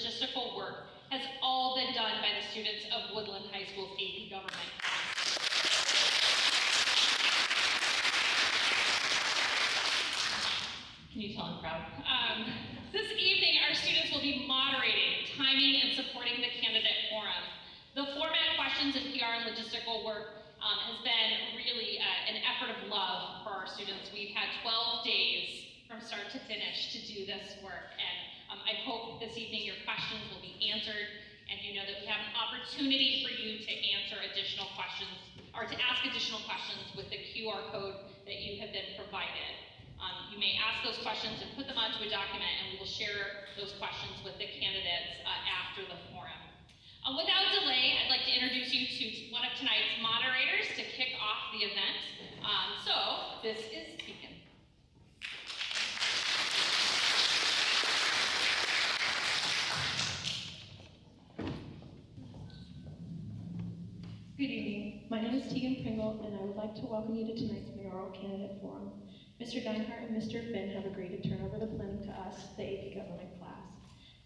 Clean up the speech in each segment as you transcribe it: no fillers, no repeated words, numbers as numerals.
logistical work has all been done by the students of Woodland High School's AP Government class. Can you tell I'm proud? This evening, our students will be moderating, timing, and supporting the candidate forum. The format, questions, and PR and logistical work has been really an effort of love for our students. We've had 12 days from start to finish to do this work, and I hope this evening your questions will be answered, and you know that we have an opportunity for you to answer additional questions, or to ask additional questions with the QR code that you have been provided. You may ask those questions and put them onto a document, and we will share those questions with the candidates after the forum. Without delay, I'd like to introduce you to one of tonight's moderators to kick off the event. So this is Tegan. Good evening. My name is Tegan Pringle, and I would like to welcome you to tonight's Mayoral Candidate Forum. Mr. Dinehart and Mr. Finn have agreed to turn over the planning to us, the AP Government class.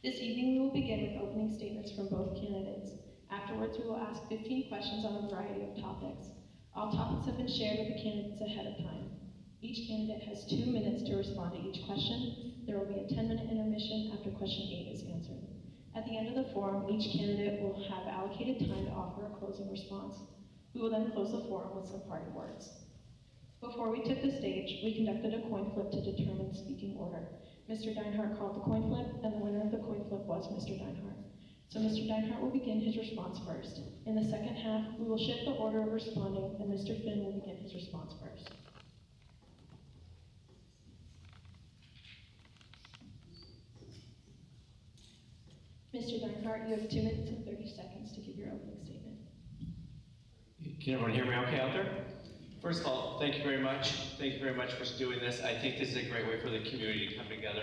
This evening we will begin with opening statements from both candidates. Afterwards, we will ask 15 questions on a variety of topics. All topics have been shared with the candidates ahead of time. Each candidate has 2 minutes to respond to each question. There will be a 10-minute intermission after question 8 is answered. At the end of the forum, each candidate will have allocated time to offer a closing response. We will then close the forum with some parting words. Before we took the stage, we conducted a coin flip to determine speaking order. Mr. Dinehart called the coin flip, and the winner of the coin flip was Mr. Dinehart. So Mr. Dinehart will begin his response first. In the second half, we will shift the order of responding, and Mr. Finn will begin his response first. Mr. Dinehart, you have 2 minutes and 30 seconds to give your opening statement. Can everyone hear me okay out there? First of all, thank you very much. Thank you very much for doing this. I think this is a great way for the community to come together,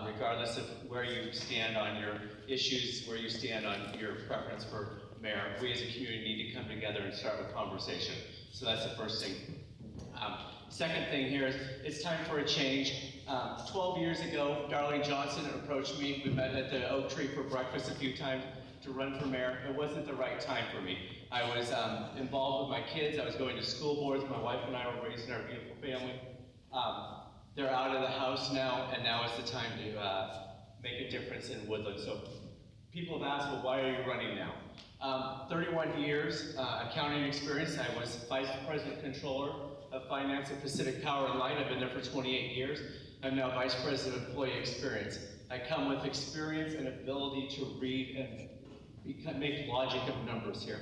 regardless of where you stand on your issues, where you stand on your preference for mayor. We as a community need to come together and start a conversation. So that's the first thing. Second thing here is it's time for a change. 12 years ago, Darlene Johnson approached me. We met at the Oak Tree for breakfast a few times to run for mayor. It wasn't the right time for me. I was involved with my kids. I was going to school boards. My wife and I were raising our beautiful family. They're out of the house now, and now is the time to make a difference in Woodland. So people have asked, well, why are you running now? 31 years accounting experience. I was Vice President Controller of Finance at Pacific Power and Light. I've been there for 28 years. I'm now Vice President of Employee Experience. I come with experience and ability to read and make logic of numbers here.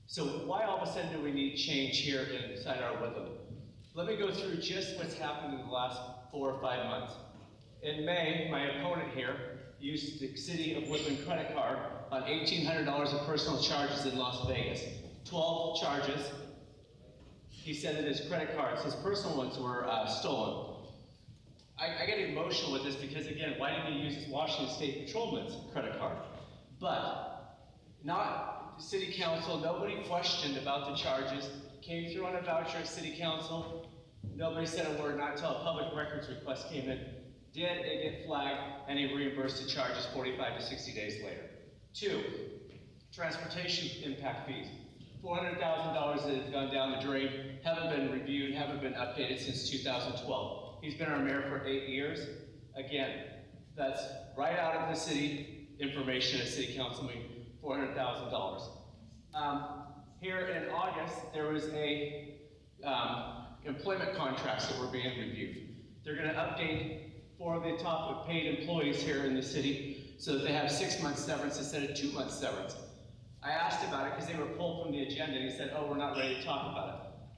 So why all of a sudden do we need change here inside our Woodland? Let me go through just what's happened in the last 4 or 5 months. In May, my opponent here used the City of Woodland credit card on $1,800 of personal charges in Las Vegas. 12 charges. He said that his credit cards, his personal ones, were stolen. I get emotional with this because, again, why didn't he use his Washington State Patrolman's credit card? But not City Council, nobody questioned about the charges, came through on a voucher at City Council, nobody said a word, not until a public records request came in. Did it get flagged, and he reimbursed the charges 45 to 60 days later. 2, transportation impact fees. $400,000 that have gone down the drain, haven't been reviewed, haven't been updated since 2012. He's been our mayor for 8 years. Again, that's right out of the city information at City Council meeting, $400,000. Here in August, there was a employment contracts that were being reviewed. They're going to update 4 of the top paid employees here in the city so that they have 6 months severance instead of 2 months severance. I asked about it because they were pulled from the agenda, and he said, oh, we're not ready to talk about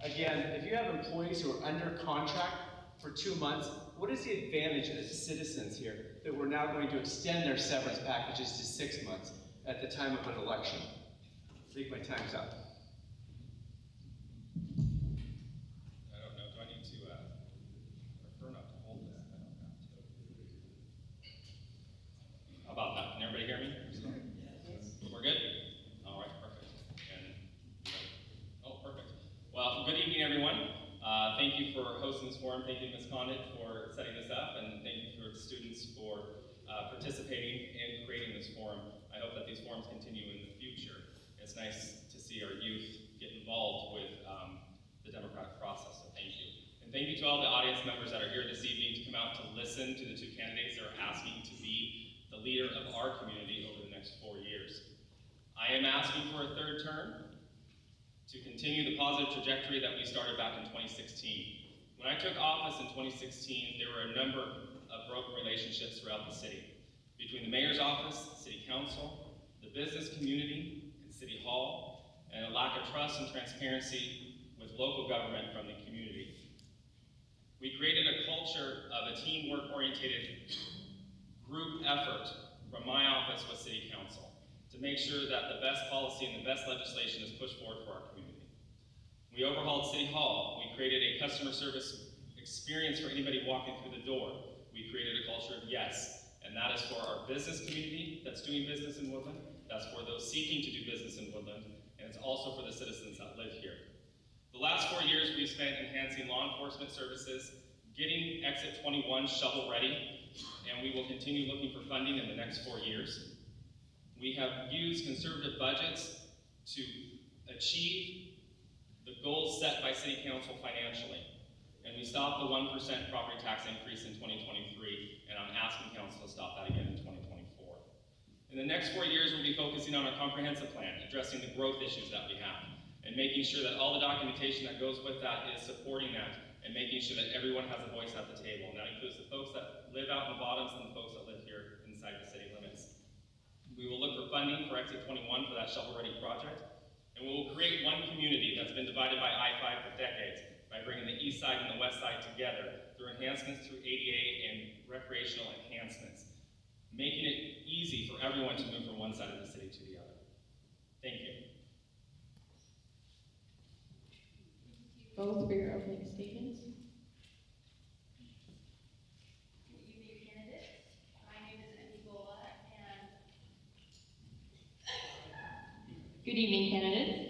it. Again, if you have employees who are under contract for 2 months, what is the advantage as citizens here that we're now going to extend their severance packages to 6 months at the time of an election? I think my time's up. I don't know, do I need to prefer not to hold this? I don't have to. How about that? Can everybody hear me? Yes. We're good? All right, perfect. Oh, perfect. Well, good evening, everyone. Thank you for hosting this forum. Thank you, Ms. Condit, for setting this up, and thank you for the students for participating in creating this forum. I hope that these forums continue in the future. It's nice to see our youth get involved with the democratic process, so thank you. And thank you to all the audience members that are here this evening to come out to listen to the two candidates that are asking to be the leader of our community over the next 4 years. I am asking for a third term to continue the positive trajectory that we started back in 2016. When I took office in 2016, there were a number of broken relationships throughout the city, between the mayor's office, city council, the business community, and city hall, and a lack of trust and transparency with local government from the community. We created a culture of a teamwork-oriented group effort from my office with city council to make sure that the best policy and the best legislation is pushed forward for our community. We overhauled City Hall. We created a customer service experience for anybody walking through the door. We created a culture of yes, and that is for our business community that's doing business in Woodland, that's for those seeking to do business in Woodland, and it's also for the citizens that live here. The last 4 years we've spent enhancing law enforcement services, getting Exit 21 shovel ready, and we will continue looking for funding in the next 4 years. We have used conservative budgets to achieve the goals set by City Council financially. And we stopped the 1% property tax increase in 2023, and I'm asking Council to stop that again in 2024. In the next 4 years, we'll be focusing on a comprehensive plan, addressing the growth issues that we have, and making sure that all the documentation that goes with that is supporting that, and making sure that everyone has a voice at the table. And that includes the folks that live out in the bottoms and the folks that live here inside the city limits. We will look for funding for Exit 21 for that shovel-ready project, and we will create one community that's been divided by I-5 for decades by bringing the east side and the west side together through enhancements through ADA and recreational enhancements, making it easy for everyone to move from one side of the city to the other. Thank you. Both for your opening statements. Good evening, candidates. My name is Emigola, and good evening, candidates.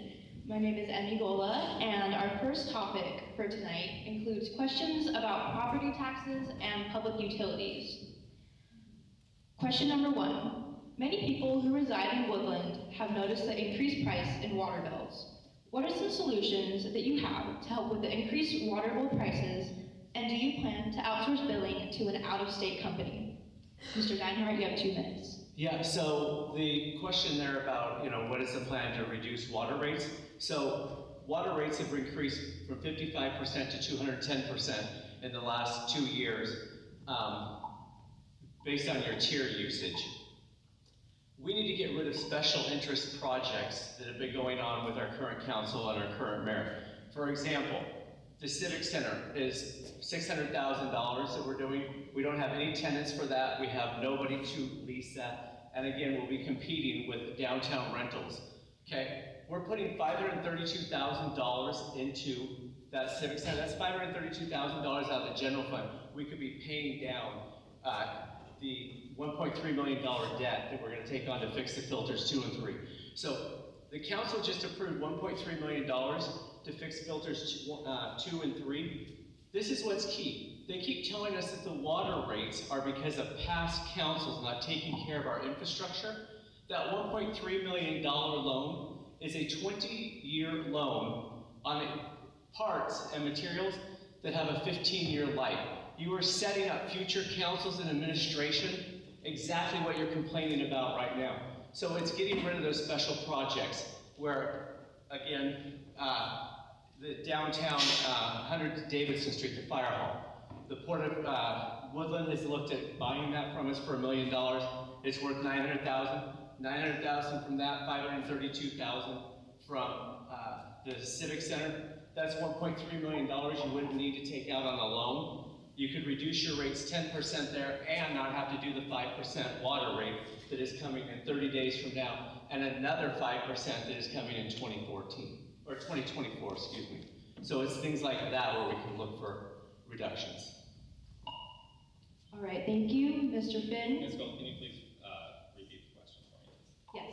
My name is Emigola, and our first topic for tonight includes questions about property taxes and public utilities. Question number 1. Many people who reside in Woodland have noticed the increased price in water bills. What are some solutions that you have to help with the increased water bill prices, and do you plan to outsource billing to an out-of-state company? Mr. Dinehart, you have 2 minutes. Yeah, so the question there about, what is the plan to reduce water rates? So water rates have increased from 55% to 210% in the last 2 years based on your tier usage. We need to get rid of special interest projects that have been going on with our current council and our current mayor. For example, the Civic Center is $600,000 that we're doing. We don't have any tenants for that. We have nobody to lease that. And again, we'll be competing with downtown rentals. Okay, we're putting $532,000 into that Civic Center. That's $532,000 out of the general fund. We could be paying down the $1.3 million debt that we're going to take on to fix the filters 2 and 3. So the council just approved $1.3 million to fix filters 2 and 3. This is what's key. They keep telling us that the water rates are because of past councils not taking care of our infrastructure. That $1.3 million loan is a 20-year loan on parts and materials that have a 15-year life. You are setting up future councils and administration exactly what you're complaining about right now. So it's getting rid of those special projects where, again, the downtown 100 Davidson Street, the fire hall. The Port of Woodland has looked at buying that from us for $1 million. It's worth $900,000. $900,000 from that, $532,000 from the Civic Center. That's $1.3 million you wouldn't need to take out on a loan. You could reduce your rates 10% there and not have to do the 5% water rate that is coming in 30 days from now, and another 5% that is coming in 2014, or 2024, excuse me. So it's things like that where we can look for reductions. All right, thank you. Mr. Finn? Ms. Gold, can you please repeat the question for me? Yes.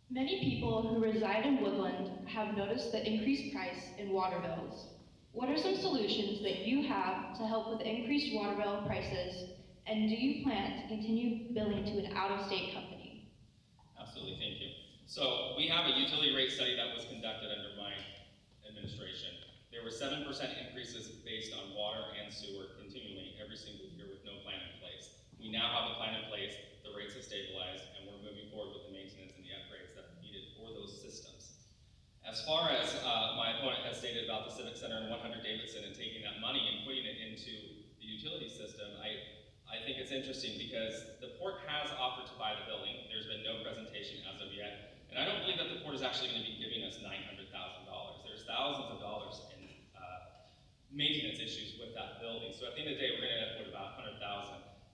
Many people who reside in Woodland have noticed the increased price in water bills. What are some solutions that you have to help with increased water bill prices, And do you plan to continue billing to an out-of-state company? Absolutely, thank you. So we have a utility rate study that was conducted under my administration. There were 7% increases based on water and sewer continually every single year with no plan in place. We now have a plan in place, the rates have stabilized, and we're moving forward with the maintenance and the upgrades that are needed for those systems. As far as my opponent has stated about the Civic Center and 100 Davidson and taking that money and putting it into the utility system, I think it's interesting because the port has offered to buy the building. There's been no presentation as of yet. And I don't believe that the port is actually going to be giving us $900,000. There's thousands of dollars in maintenance issues with that building. So at the end of the day, we're going to end up with about $100,000.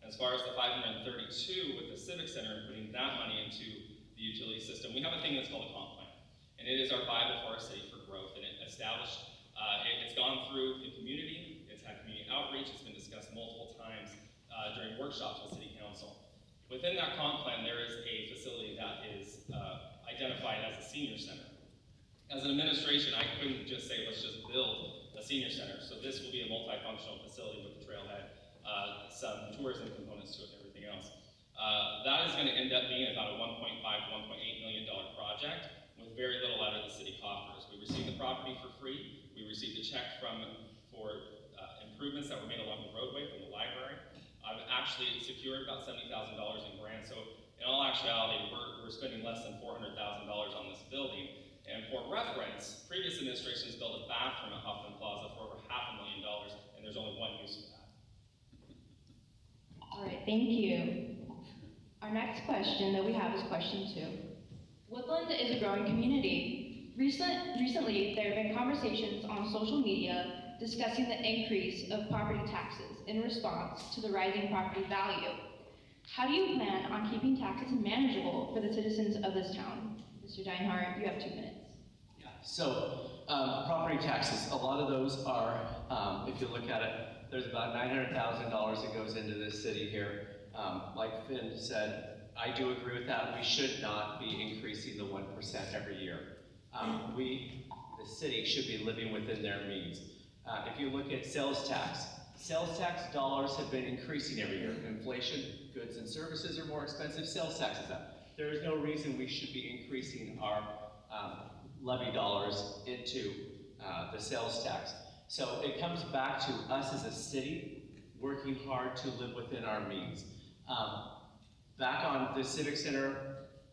As far as the 532 with the Civic Center and putting that money into the utility system, we have a thing that's called a comp plan. And it is our Bible for our city for growth. And it established, it's gone through the community, it's had community outreach, it's been discussed multiple times during workshops with City Council. Within that comp plan, there is a facility that is identified as a senior center. As an administration, I couldn't just say, let's just build a senior center. So this will be a multifunctional facility with a trailhead, some tourism components to it and everything else. That is going to end up being about a $1.5, $1.8 million project with very little out of the city coffers. We received the property for free. We received a check for improvements that were made along the roadway from the library. I've actually secured about $70,000 in grants. So in all actuality, we're spending less than $400,000 on this building. And for reference, previous administrations built a bathroom at Hoffman Plaza for over $500,000, and there's only one use for that. All right, thank you. Our next question that we have is question 2. Woodland is a growing community. Recently, there have been conversations on social media discussing the increase of property taxes in response to the rising property value. How do you plan on keeping taxes manageable for the citizens of this town? Mr. Dinehart, you have 2 minutes. Yeah, so property taxes, a lot of those are, if you look at it, there's about $900,000 that goes into this city here. Like Finn said, I do agree with that. We should not be increasing the 1% every year. The city should be living within their means. If you look at sales tax dollars have been increasing every year. Inflation, goods and services are more expensive, sales tax is up. There is no reason we should be increasing our levy dollars into the sales tax. So it comes back to us as a city working hard to live within our means. Back on the Civic Center,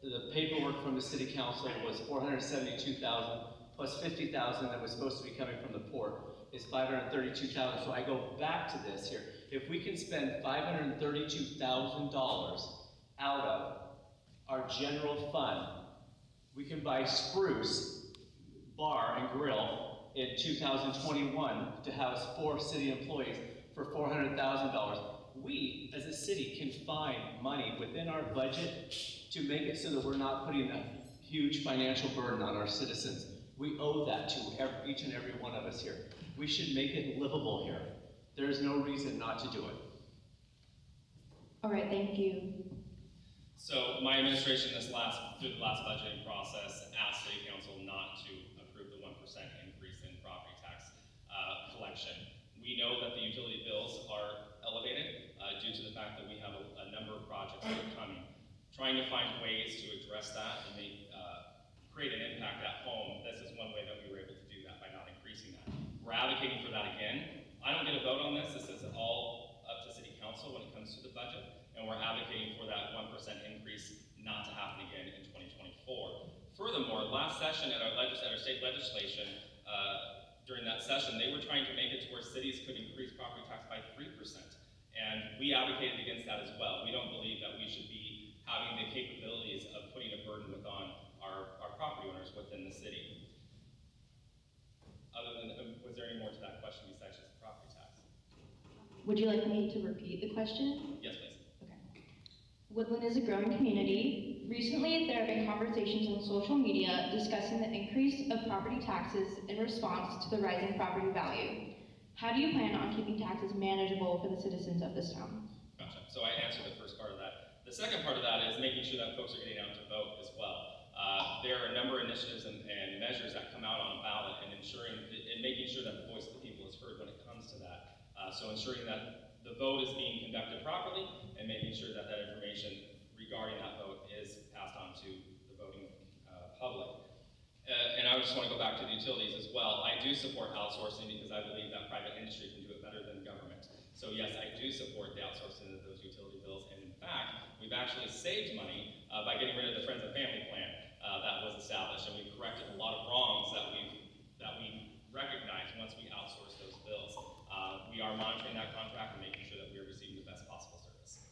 the paperwork from the City Council was $472,000 plus $50,000 that was supposed to be coming from the port is $532,000. So I go back to this here. If we can spend $532,000 out of our general fund, we can buy Spruce Bar and Grill in 2021 to house 4 city employees for $400,000. We, as a city, can find money within our budget to make it so that we're not putting a huge financial burden on our citizens. We owe that to each and every one of us here. We should make it livable here. There's no reason not to do it. All right, thank you. So my administration through the last budgeting process asked City Council not to approve the 1% increase in property tax collection. We know that the utility bills are elevated due to the fact that we have a number of projects that are coming. Trying to find ways to address that and create an impact at home, this is one way that we were able to do that by not increasing that. We're advocating for that again. I don't get a vote on this. This is all up to City Council when it comes to the budget, and we're advocating for that 1% increase not to happen again in 2024. Furthermore, last session at our state legislation, during that session, they were trying to make it to where cities could increase property tax by 3%. And we advocated against that as well. We don't believe that we should be having the capabilities of putting a burden on our property owners within the city. Was there any more to that question besides just the property tax? Would you like me to repeat the question? Yes, please. Okay. Woodland is a growing community. Recently, there have been conversations on social media discussing the increase of property taxes in response to the rising property value. How do you plan on keeping taxes manageable for the citizens of this town? Gotcha. So I answered the first part of that. The second part of that is making sure that folks are getting out to vote as well. There are a number of initiatives and measures that come out on a ballot and making sure that the voice of the people is heard when it comes to that. So ensuring that the vote is being conducted properly and making sure that that information regarding that vote is passed on to the voting public. And I just want to go back to the utilities as well. I do support outsourcing because I believe that private industry can do it better than government. So yes, I do support the outsourcing of those utility bills. And in fact, we've actually saved money by getting rid of the Friends and Family Plan that was established, and we've corrected a lot of wrongs that we recognized once we outsourced those bills. We are monitoring that contract and making sure that we are receiving the best possible service.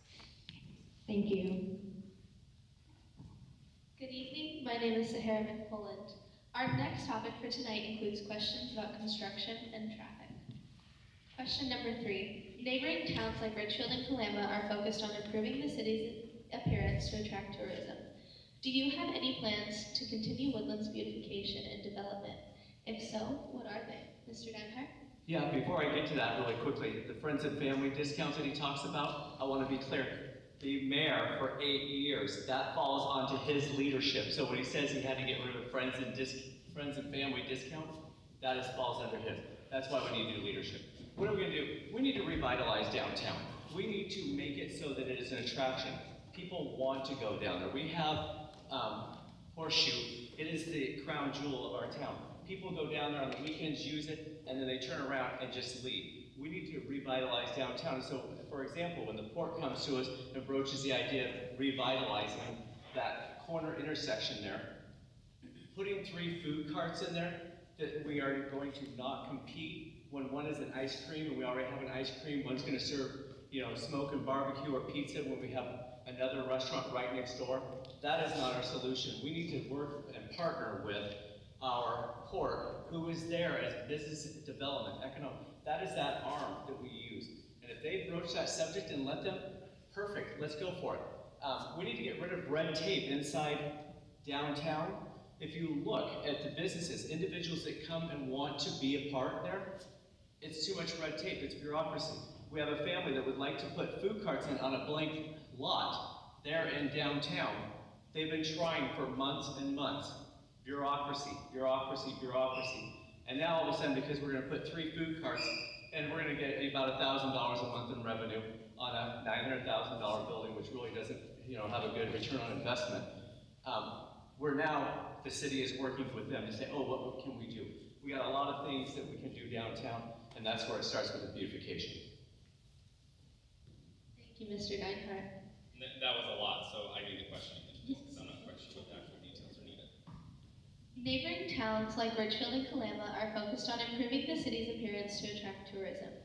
Thank you. Good evening, my name is Sahara McPullen. Our next topic for tonight includes questions about construction and traffic. Question number 3. Neighboring towns like Richfield and Kalama are focused on improving the city's appearance to attract tourism. Do you have any plans to continue Woodland's beautification and development? If so, what are they? Mr. Dinehart? Yeah, before I get to that really quickly, the friends and family discounts that he talks about, I want to be clear. The mayor for 8 years, that falls onto his leadership. So when he says he had to get rid of friends and family discounts, that falls under his. That's why we need new leadership. What are we going to do? We need to revitalize downtown. We need to make it so that it is an attraction. People want to go down there. We have Horseshoe. It is the crown jewel of our town. People go down there on the weekends, use it, and then they turn around and just leave. We need to revitalize downtown. So, for example, when the port comes to us and broaches the idea of revitalizing that corner intersection there, putting 3 food carts in there, that we are going to not compete when one is an ice cream and we already have an ice cream, one's going to serve, smoke and barbecue or pizza when we have another restaurant right next door. That is not our solution. We need to work and partner with our port, who is there as business development, economic. That is that arm that we use. And if they broach that subject and let them, perfect, let's go for it. We need to get rid of red tape inside downtown. If you look at the businesses, individuals that come and want to be a part there, it's too much red tape, it's bureaucracy. We have a family that would like to put food carts in on a blank lot there in downtown. They've been trying for months and months. Bureaucracy, bureaucracy, bureaucracy. And now all of a sudden, because we're going to put 3 food carts and we're going to get about $1,000 a month in revenue on a $900,000 building, which really doesn't, have a good return on investment. The city is working with them to say, oh, what can we do? We got a lot of things that we can do downtown, and that's where it starts with the beautification. Thank you, Mr. Dinehart. That was a lot, so I need the question again, because I'm not quite sure what the actual details are needed. Neighboring towns like Richfield and Kalama are focused on improving the city's appearance to attract tourism.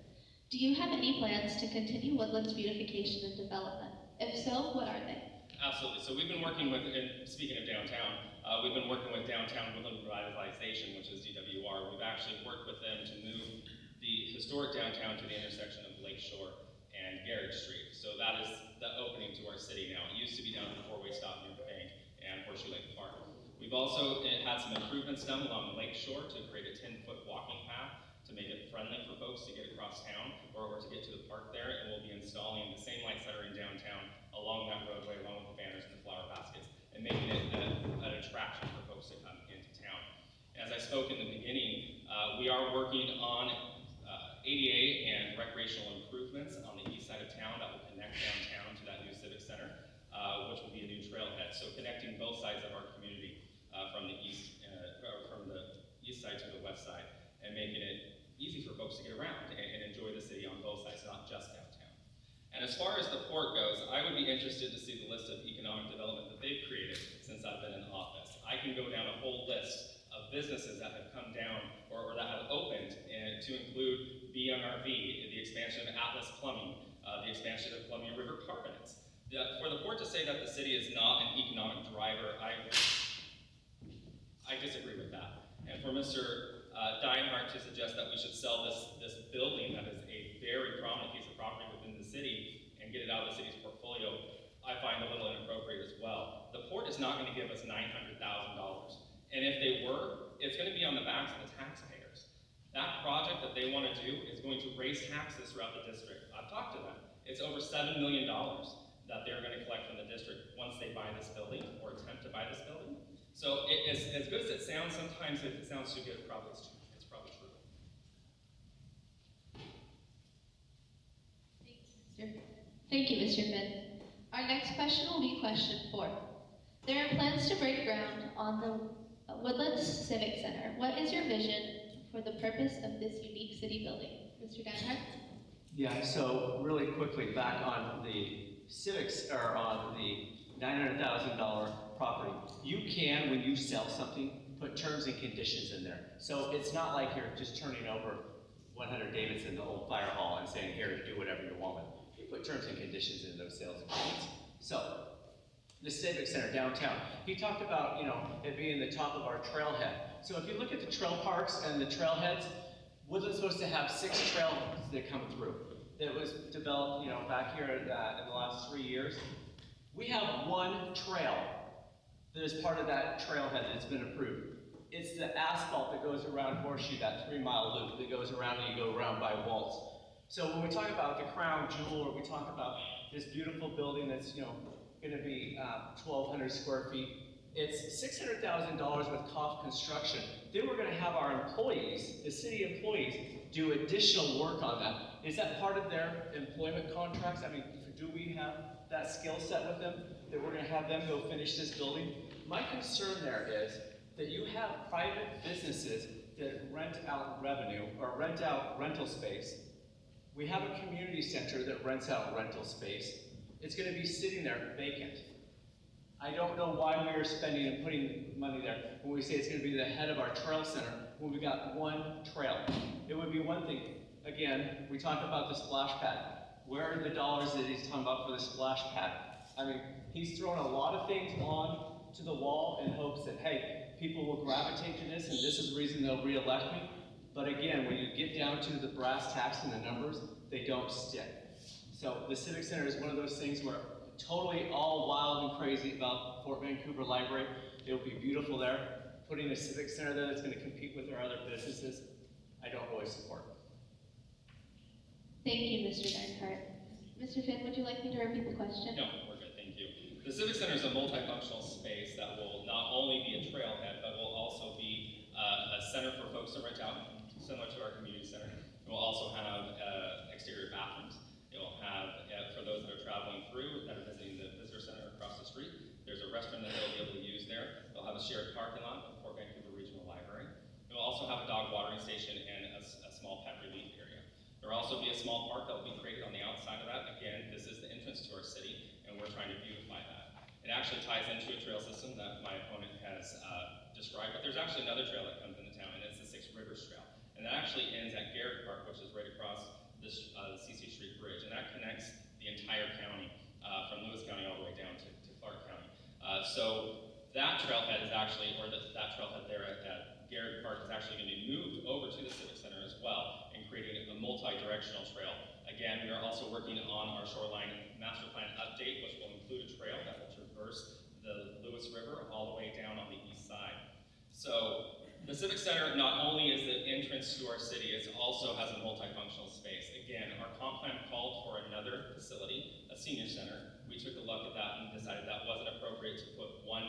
Do you have any plans to continue Woodland's beautification and development? If so, what are they? Absolutely. So we've been working with, and speaking of downtown, we've been working with Downtown Woodland Revitalization, which is DWR. We've actually worked with them to move the historic downtown to the intersection of Lakeshore and Garrett Street. So that is the opening to our city now. It used to be down at the 4-way stop near the bank and Horseshoe Lake Park. We've also had some improvements done along Lakeshore to create a 10-foot walking path to make it friendly for folks to get across town or to get to the park there. And we'll be installing the same lights that are in downtown along that roadway, along with the banners and the flower baskets, and making it an attraction for folks to come into town. As I spoke in the beginning, we are working on ADA and recreational improvements on the east side of town that will connect downtown to that new civic center, which will be a new trailhead. So connecting both sides of our community from the east side to the west side, and making it easy for folks to get around and enjoy the city on both sides, not just downtown. And as far as the port goes, I would be interested to see the list of economic development that they've created since I've been in office. I can go down a whole list of businesses that have come down or that have opened, and to include BMRV, the expansion of Atlas Plumbing, the expansion of Columbia River Carbonates. For the port to say that the city is not an economic driver, I disagree with that. And for Mr. Dinehart to suggest that we should sell this building that is a very prominent piece of property within the city and get it out of the city's portfolio, I find a little inappropriate as well. The port is not going to give us $900,000. And if they were, it's going to be on the backs of the taxpayers. That project that they want to do is going to raise taxes throughout the district. I've talked to them. It's over $7 million that they're going to collect from the district once they buy this building or attempt to buy this building. So as good as it sounds, sometimes if it sounds too good, it's probably true. Thank Thank you, Mr. Finn. Our next question will be question 4. There are plans to break ground on the Woodlands Civic Center. What is your vision for the purpose of this unique city building? Mr. Dinehart? Yeah, so really quickly, back on the civics, or on the $900,000 property, you can, when you sell something, put terms and conditions in there. So it's not like you're just turning over 100 Davidson, the old fire hall, and saying, here, do whatever you want with. You put terms and conditions in those sales agreements. So, the Civic Center downtown, he talked about, it being the top of our trailhead. So if you look at the trail parks and the trailheads, Woodland's supposed to have 6 trailheads that come through. That was developed, back here in the last 3 years. We have 1 trail that is part of that trailhead that's been approved. It's the asphalt that goes around Horseshoe, that 3-mile loop that goes around and you go around by Waltz. So when we talk about the crown jewel, or we talk about this beautiful building that's, going to be 1,200 square feet, it's $600,000 with COF construction. Then we're going to have our employees, the city employees, do additional work on that. Is that part of their employment contracts? I mean, do we have that skill set with them, that we're going to have them go finish this building? My concern there is that you have private businesses that rent out revenue, or rent out rental space. We have a community center that rents out rental space. It's going to be sitting there vacant. I don't know why we are spending and putting money there when we say it's going to be the head of our trail center when we got 1 trail. It would be one thing. Again, we talk about the splash pad. Where are the dollars that he's talking about for the splash pad? I mean, he's thrown a lot of things on to the wall in hopes that, hey, people will gravitate to this and this is the reason they'll re-elect me. But again, when you get down to the brass tacks and the numbers, they don't stick. So the Civic Center is one of those things where totally all wild and crazy about Fort Vancouver Library. It will be beautiful there. Putting a Civic Center there that's going to compete with our other businesses, I don't really support. Thank you, Mr. Dinehart. Mr. Finn, would you like me to repeat the question? No, we're good, thank you. The Civic Center is a multifunctional space that will not only be a trailhead, but will also be a center for folks to rent out, similar to our community center. It will also have exterior bathrooms. It will have, for those that are traveling through, that are visiting the visitor center across the street, there's a restaurant that they'll be able to use there. They'll have a shared parking lot with the Fort Vancouver Regional Library. It will also have a dog watering station and a small pet relief area. There will also be a small park that will be created on the outside of that. Again, this is the entrance to our city, and we're trying to beautify that. It actually ties into a trail system that my opponent has described, but there's actually another trail that comes into town, and it's the 6 Rivers Trail. And that actually ends at Garrett Park, which is right across this CC Street Bridge, and that connects the entire county, from Lewis County all the way down to Clark County. So that trailhead is actually, or that trailhead there at Garrett Park is actually going to be moved over to the Civic Center as well, and creating a multi-directional trail. Again, we are also working on our shoreline master plan update, which will include a trail that will traverse the Lewis River all the way down on the east side. So the Civic Center not only is the entrance to our city, it also has a multifunctional space. Again, our comp plan called for another facility, a senior center. We took a look at that and decided that wasn't appropriate to put 1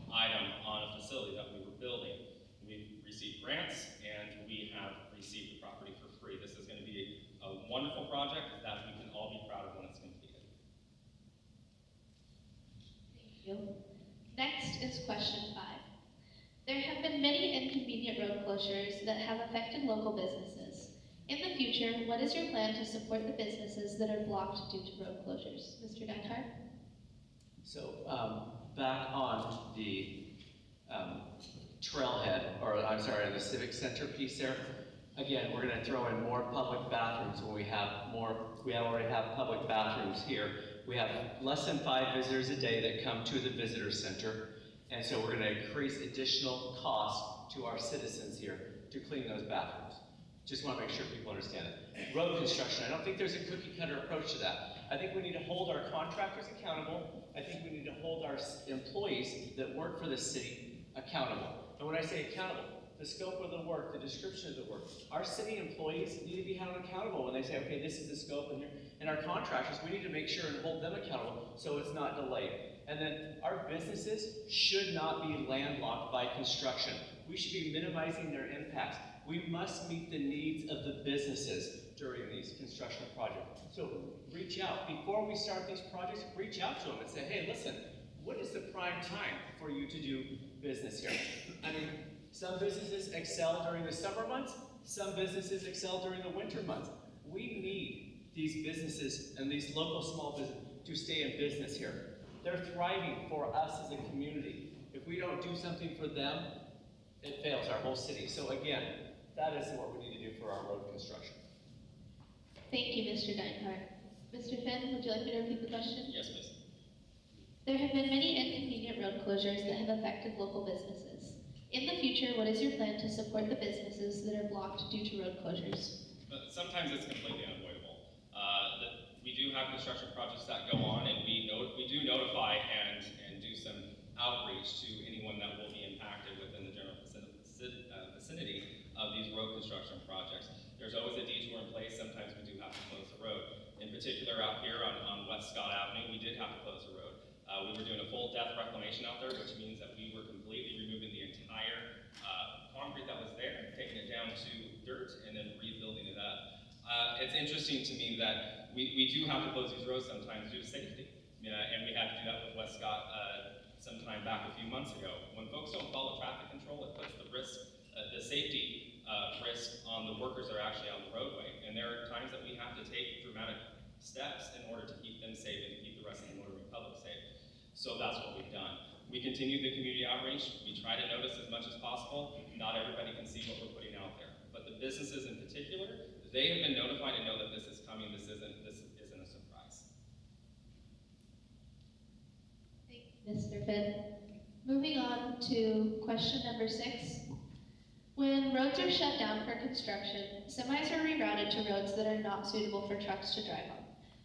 item on a facility that we were building. We've received grants and we have received the property for free. This is going to be a wonderful project that we can all be proud of when it's completed. Thank you. Next is question 5. There have been many inconvenient road closures that have affected local businesses. In the future, what is your plan to support the businesses that are blocked due to road closures? Mr. Dinehart? So back on the trailhead, or I'm sorry, on the Civic Center piece there, again, we're going to throw in more public bathrooms when we have more. We already have public bathrooms here. We have less than 5 visitors a day that come to the visitor center. And so we're going to increase additional costs to our citizens here to clean those bathrooms. Just want to make sure people understand it. Road construction, I don't think there's a cookie cutter approach to that. I think we need to hold our contractors accountable. I think we need to hold our employees that work for the city accountable. And when I say accountable, the scope of the work, the description of the work. Our city employees need to be held accountable when they say, okay, this is the scope, and our contractors, we need to make sure and hold them accountable so it's not delayed. And then our businesses should not be landlocked by construction. We should be minimizing their impacts. We must meet the needs of the businesses during these construction projects. So reach out. Before we start these projects, reach out to them and say, hey, listen, what is the prime time for you to do business here? I mean, some businesses excel during the summer months, some businesses excel during the winter months. We need these businesses and these local small businesses to stay in business here. They're thriving for us as a community. If we don't do something for them, it fails our whole city. So again, that is what we need to do for our road construction. Thank you, Mr. Dinehart. Mr. Finn, would you like me to repeat the question? Yes, please. There have been many inconvenient road closures that have affected local businesses. In the future, what is your plan to support the businesses that are blocked due to road closures? Sometimes it's completely unavoidable. We do have construction projects that go on, and we do notify and do some outreach to anyone that will be impacted within the general vicinity of these road construction projects. There's always a detour in place. Sometimes we do have to close the road. In particular, out here on West Scott Avenue, we did have to close the road. We were doing a full depth reclamation out there, which means that we were completely removing the entire concrete that was there, taking it down to dirt, and then rebuilding it up. It's interesting to me that we do have to close these roads sometimes due to safety. And we had to do that with West Scott sometime back a few months ago. When folks don't follow traffic control, it puts the safety risk on the workers that are actually on the roadway. And there are times that we have to take dramatic steps in order to keep them safe and to keep the rest of the motoring public safe. So that's what we've done. We continue the community outreach. We try to notice as much as possible. Not everybody can see what we're putting out there. But the businesses in particular, they have been notified and know that this is coming. This isn't a surprise. Thank you, Mr. Finn. Moving on to question number 6. When roads are shut down for construction, semis are rerouted to roads that are not suitable for trucks to drive on.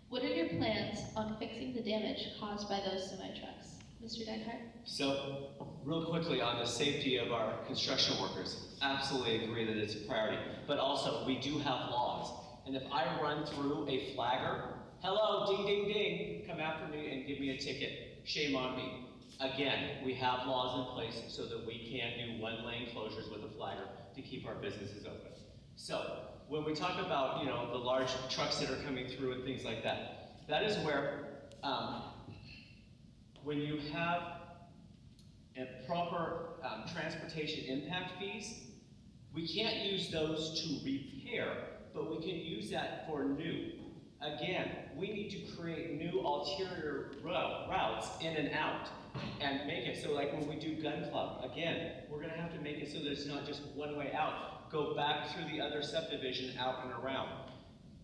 What are your plans on fixing the damage caused by those semi-trucks? Mr. Dinehart? So, real quickly on the safety of our construction workers, absolutely agree that it's a priority. But also, we do have laws. And if I run through a flagger, hello, ding, ding, ding, come after me and give me a ticket. Shame on me. Again, we have laws in place so that we can't do one-lane closures with a flagger to keep our businesses open. So, when we talk about, the large trucks that are coming through and things like that, that is where, when you have a proper transportation impact fees, we can't use those to repair, but we can use that for new. Again, we need to create new ulterior routes in and out and make it so, like when we do gun club, again, we're gonna have to make it so that it's not just one way out, go back through the other subdivision out and around.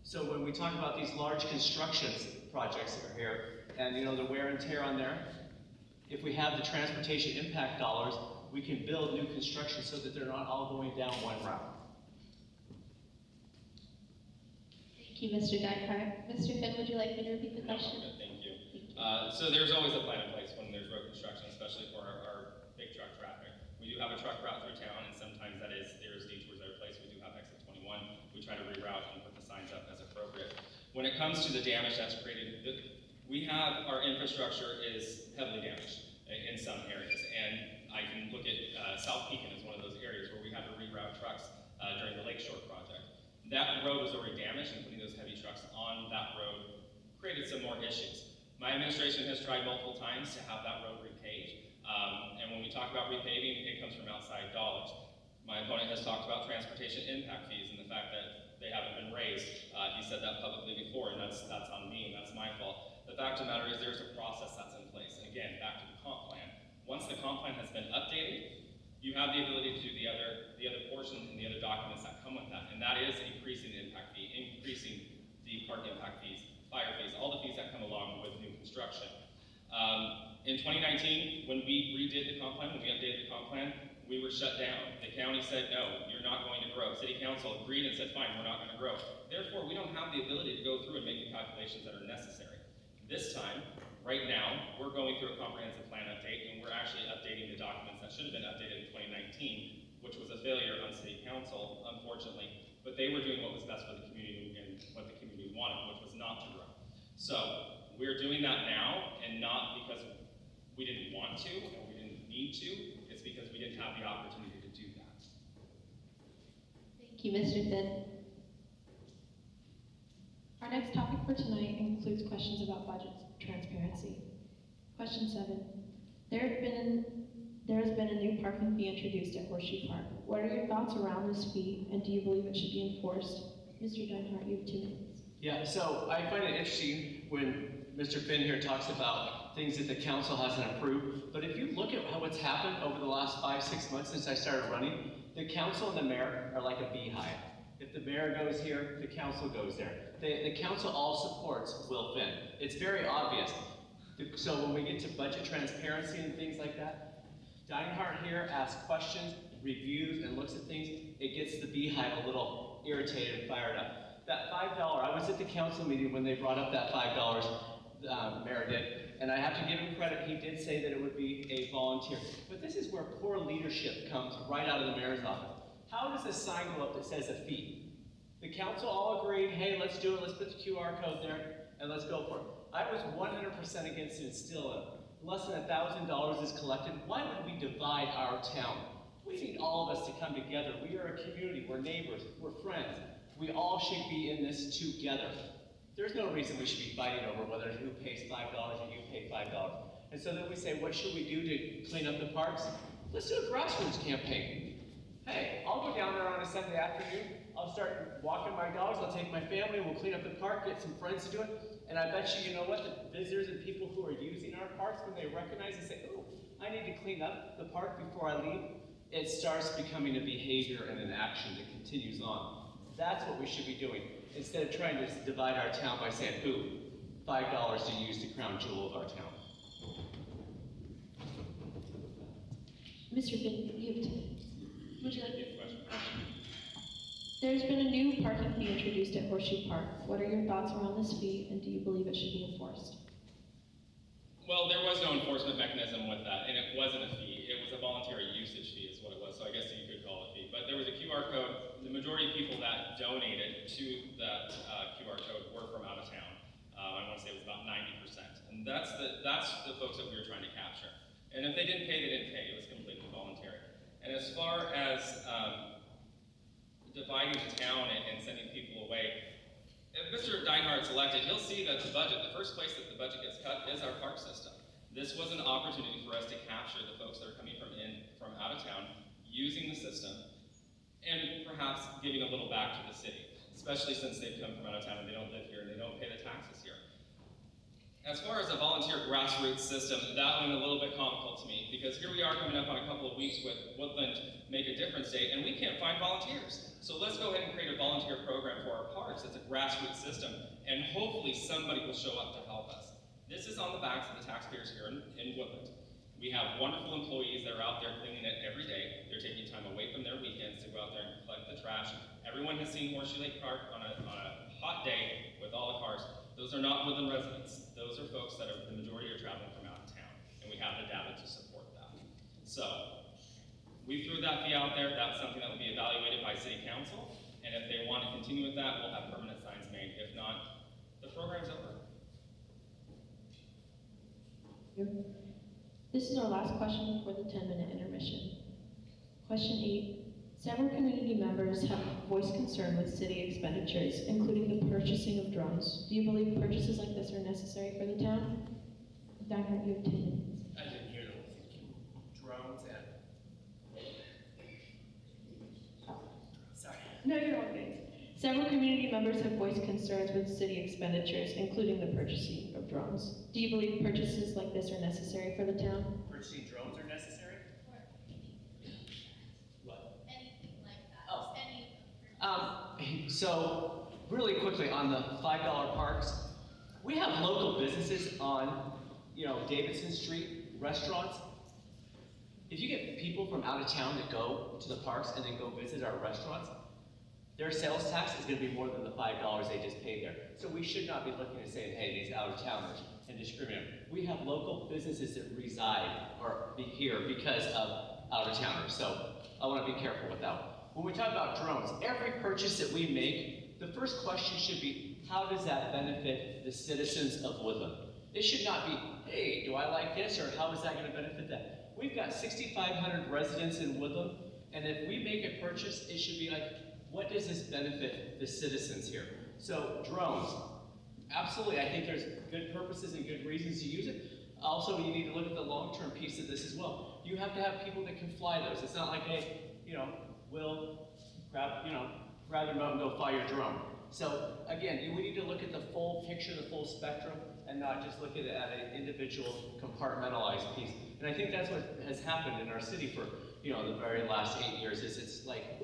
So when we talk about these large construction projects that are here, and the wear and tear on there, if we have the transportation impact dollars, we can build new construction so that they're not all going down one route. Thank you, Mr. Dinehart. Mr. Finn, would you like me to repeat the question? No, thank you. So there's always a plan in place when there's road construction, especially for our big truck traffic. We do have a truck route through town, and sometimes there's detours that are placed. We do have exit 21. We try to reroute and put the signs up as appropriate. When it comes to the damage that's created, our infrastructure is heavily damaged in some areas, and I can look at South Pekin as one of those areas where we had to reroute trucks during the Lakeshore project. That road was already damaged, and putting those heavy trucks on that road created some more issues. My administration has tried multiple times to have that road repaved, and when we talk about repaving, it comes from outside dollars. My opponent has talked about transportation impact fees and the fact that they haven't been raised. He said that publicly before, and that's on me, and that's my fault. The fact of the matter is there's a process that's in place. And again, back to the comp plan. Once the comp plan has been updated, you have the ability to do the other portions and the other documents that come with that. And that is increasing the impact fee, increasing the park impact fees, fire fees, all the fees that come along with new construction. In 2019, when we redid the comp plan, when we updated the comp plan, we were shut down. The county said, no, you're not going to grow. City council agreed and said, fine, we're not going to grow. Therefore, we don't have the ability to go through and make the calculations that are necessary. This time, right now, we're going through a comprehensive plan update, and we're actually updating the documents that should have been updated in 2019, which was a failure on city council, unfortunately, but they were doing what was best for the community and what the community wanted, which was not to grow. So, we're doing that now, and not because we didn't want to, or we didn't need to, it's because we didn't have the opportunity to do that. Thank you, Mr. Finn. Our next topic for tonight includes questions about budget transparency. Question 7. There has been a new parking fee introduced at Horseshoe Park. What are your thoughts around this fee, and do you believe it should be enforced? Mr. Dinehart, you have 2 minutes. Yeah, so I find it interesting when Mr. Finn here talks about things that the council hasn't approved. But if you look at what's happened over the last 5-6 months since I started running, the council and the mayor are like a beehive. If the mayor goes here, the council goes there. The council all supports Will Finn. It's very obvious. So when we get to budget transparency and things like that, Dinehart here asks questions, reviews, and looks at things. It gets the beehive a little irritated and fired up. That $5, I was at the council meeting when they brought up that $5, Mayor did, and I have to give him credit, he did say that it would be a volunteer. But this is where poor leadership comes right out of the mayor's office. How does a sign go up that says a fee? The council all agreed, hey, let's do it, let's put the QR code there, and let's go for it. I was 100% against it, and still less than $1,000 is collected. Why would we divide our town? We need all of us to come together. We are a community, we're neighbors, we're friends. We all should be in this together. There's no reason we should be fighting over whether who pays $5 or you pay $5. And so then we say, what should we do to clean up the parks? Let's do a grassroots campaign. Hey, I'll go down there on a Sunday afternoon. I'll start walking my dogs. I'll take my family. We'll clean up the park, get some friends to do it. And I bet you know what? The visitors and people who are using our parks, when they recognize and say, oh, I need to clean up the park before I leave, it starts becoming a behavior and an action that continues on. That's what we should be doing. Instead of trying to divide our town by saying, ooh, $5 to use the crown jewel of our town. Mr. Finn, you have 2 minutes. Would you like Good question. There's been a new parking fee introduced at Horseshoe Park. What are your thoughts around this fee, and do you believe it should be enforced? Well, there was no enforcement mechanism with that, and it wasn't a fee. It was a voluntary usage fee is what it was, so I guess you could call it a fee. But there was a QR code. The majority of people that donated to that QR code were from out of town. I want to say it was about 90%. And that's the folks that we were trying to capture. And if they didn't pay, they didn't pay. It was completely voluntary. And as far as dividing the town and sending people away, if Mr. Dinehart's elected, he'll see that the first place that the budget gets cut is our park system. This was an opportunity for us to capture the folks that are coming from out of town, using the system, and perhaps giving a little back to the city, especially since they've come from out of town and they don't live here and they don't pay the taxes here. As far as a volunteer grassroots system, that went a little bit comical to me, because here we are coming up on a couple of weeks with Woodland Make a Difference Day, and we can't find volunteers. So let's go ahead and create a volunteer program for our parks. It's a grassroots system, and hopefully somebody will show up to help us. This is on the backs of the taxpayers here in Woodland. We have wonderful employees that are out there cleaning it every day. They're taking time away from their weekends to go out there and collect the trash. Everyone has seen Horseshoe Lake Park on a hot day with all the cars. Those are not Woodland residents. Those are folks that the majority are traveling from out of town, and we have the data to support that. So, we threw that fee out there. That's something that will be evaluated by City Council, and if they want to continue with that, we'll have permanent signs made. If not, the program's over. This is our last question before the 10-minute intermission. Question 8. Several community members have voiced concern with city expenditures, including the purchasing of drones. Do you believe purchases like this are necessary for the town? Dinehart, you have 2 minutes. I didn't hear the drones and... Sorry. No, you're all good. Several community members have voiced concerns with city expenditures, including the purchasing of drones. Do you believe purchases like this are necessary for the town? Purchasing drones are necessary? So, really quickly on the $5 parks, we have local businesses on, Davidson Street, restaurants. If you get people from out of town that go to the parks and then go visit our restaurants, their sales tax is going to be more than the $5 they just paid there. So we should not be looking and saying, hey, these out of towners and discriminate. We have local businesses that reside or be here because of out of towners. So I want to be careful with that one. When we talk about drones, every purchase that we make, the first question should be, how does that benefit the citizens of Woodland? It should not be, hey, do I like this, or how is that going to benefit that? We've got 6,500 residents in Woodland, and if we make a purchase, it should be like, what does this benefit the citizens here? So drones, absolutely, I think there's good purposes and good reasons to use it. Also, you need to look at the long-term piece of this as well. You have to have people that can fly those. It's not like, hey, we'll grab the remote and go fly your drone. So again, we need to look at the full picture, the full spectrum, and not just look at it at an individual compartmentalized piece. And I think that's what has happened in our city for the very last 8 years. Is it's like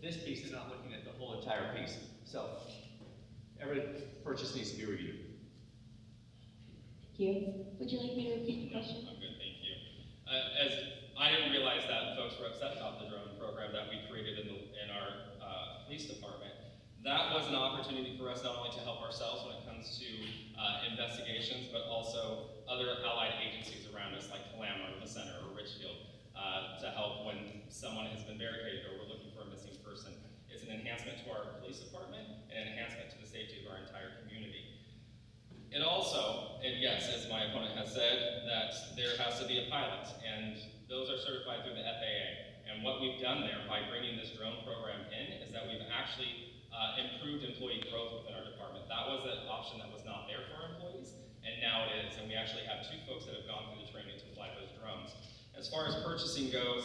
this piece is not looking at the whole entire piece. So every purchase needs to be reviewed. Thank you. Would you like me to repeat the question? I'm good, thank you. As I didn't realize that folks were upset about the drone program that we created in our police department. That was an opportunity for us not only to help ourselves when it comes to investigations, but also other allied agencies around us like Kalama or the Center or Richfield to help when someone has been barricaded or we're looking for a missing person. It's an enhancement to our police department and an enhancement to the safety of our entire community. It also, and yes, as my opponent has said, that there has to be a pilot, and those are certified through the FAA. And what we've done there by bringing this drone program in is that we've actually improved employee growth within our department. That was an option that was not there for our employees, and now it is. And we actually have 2 folks that have gone through the training to fly those drones. As far as purchasing goes,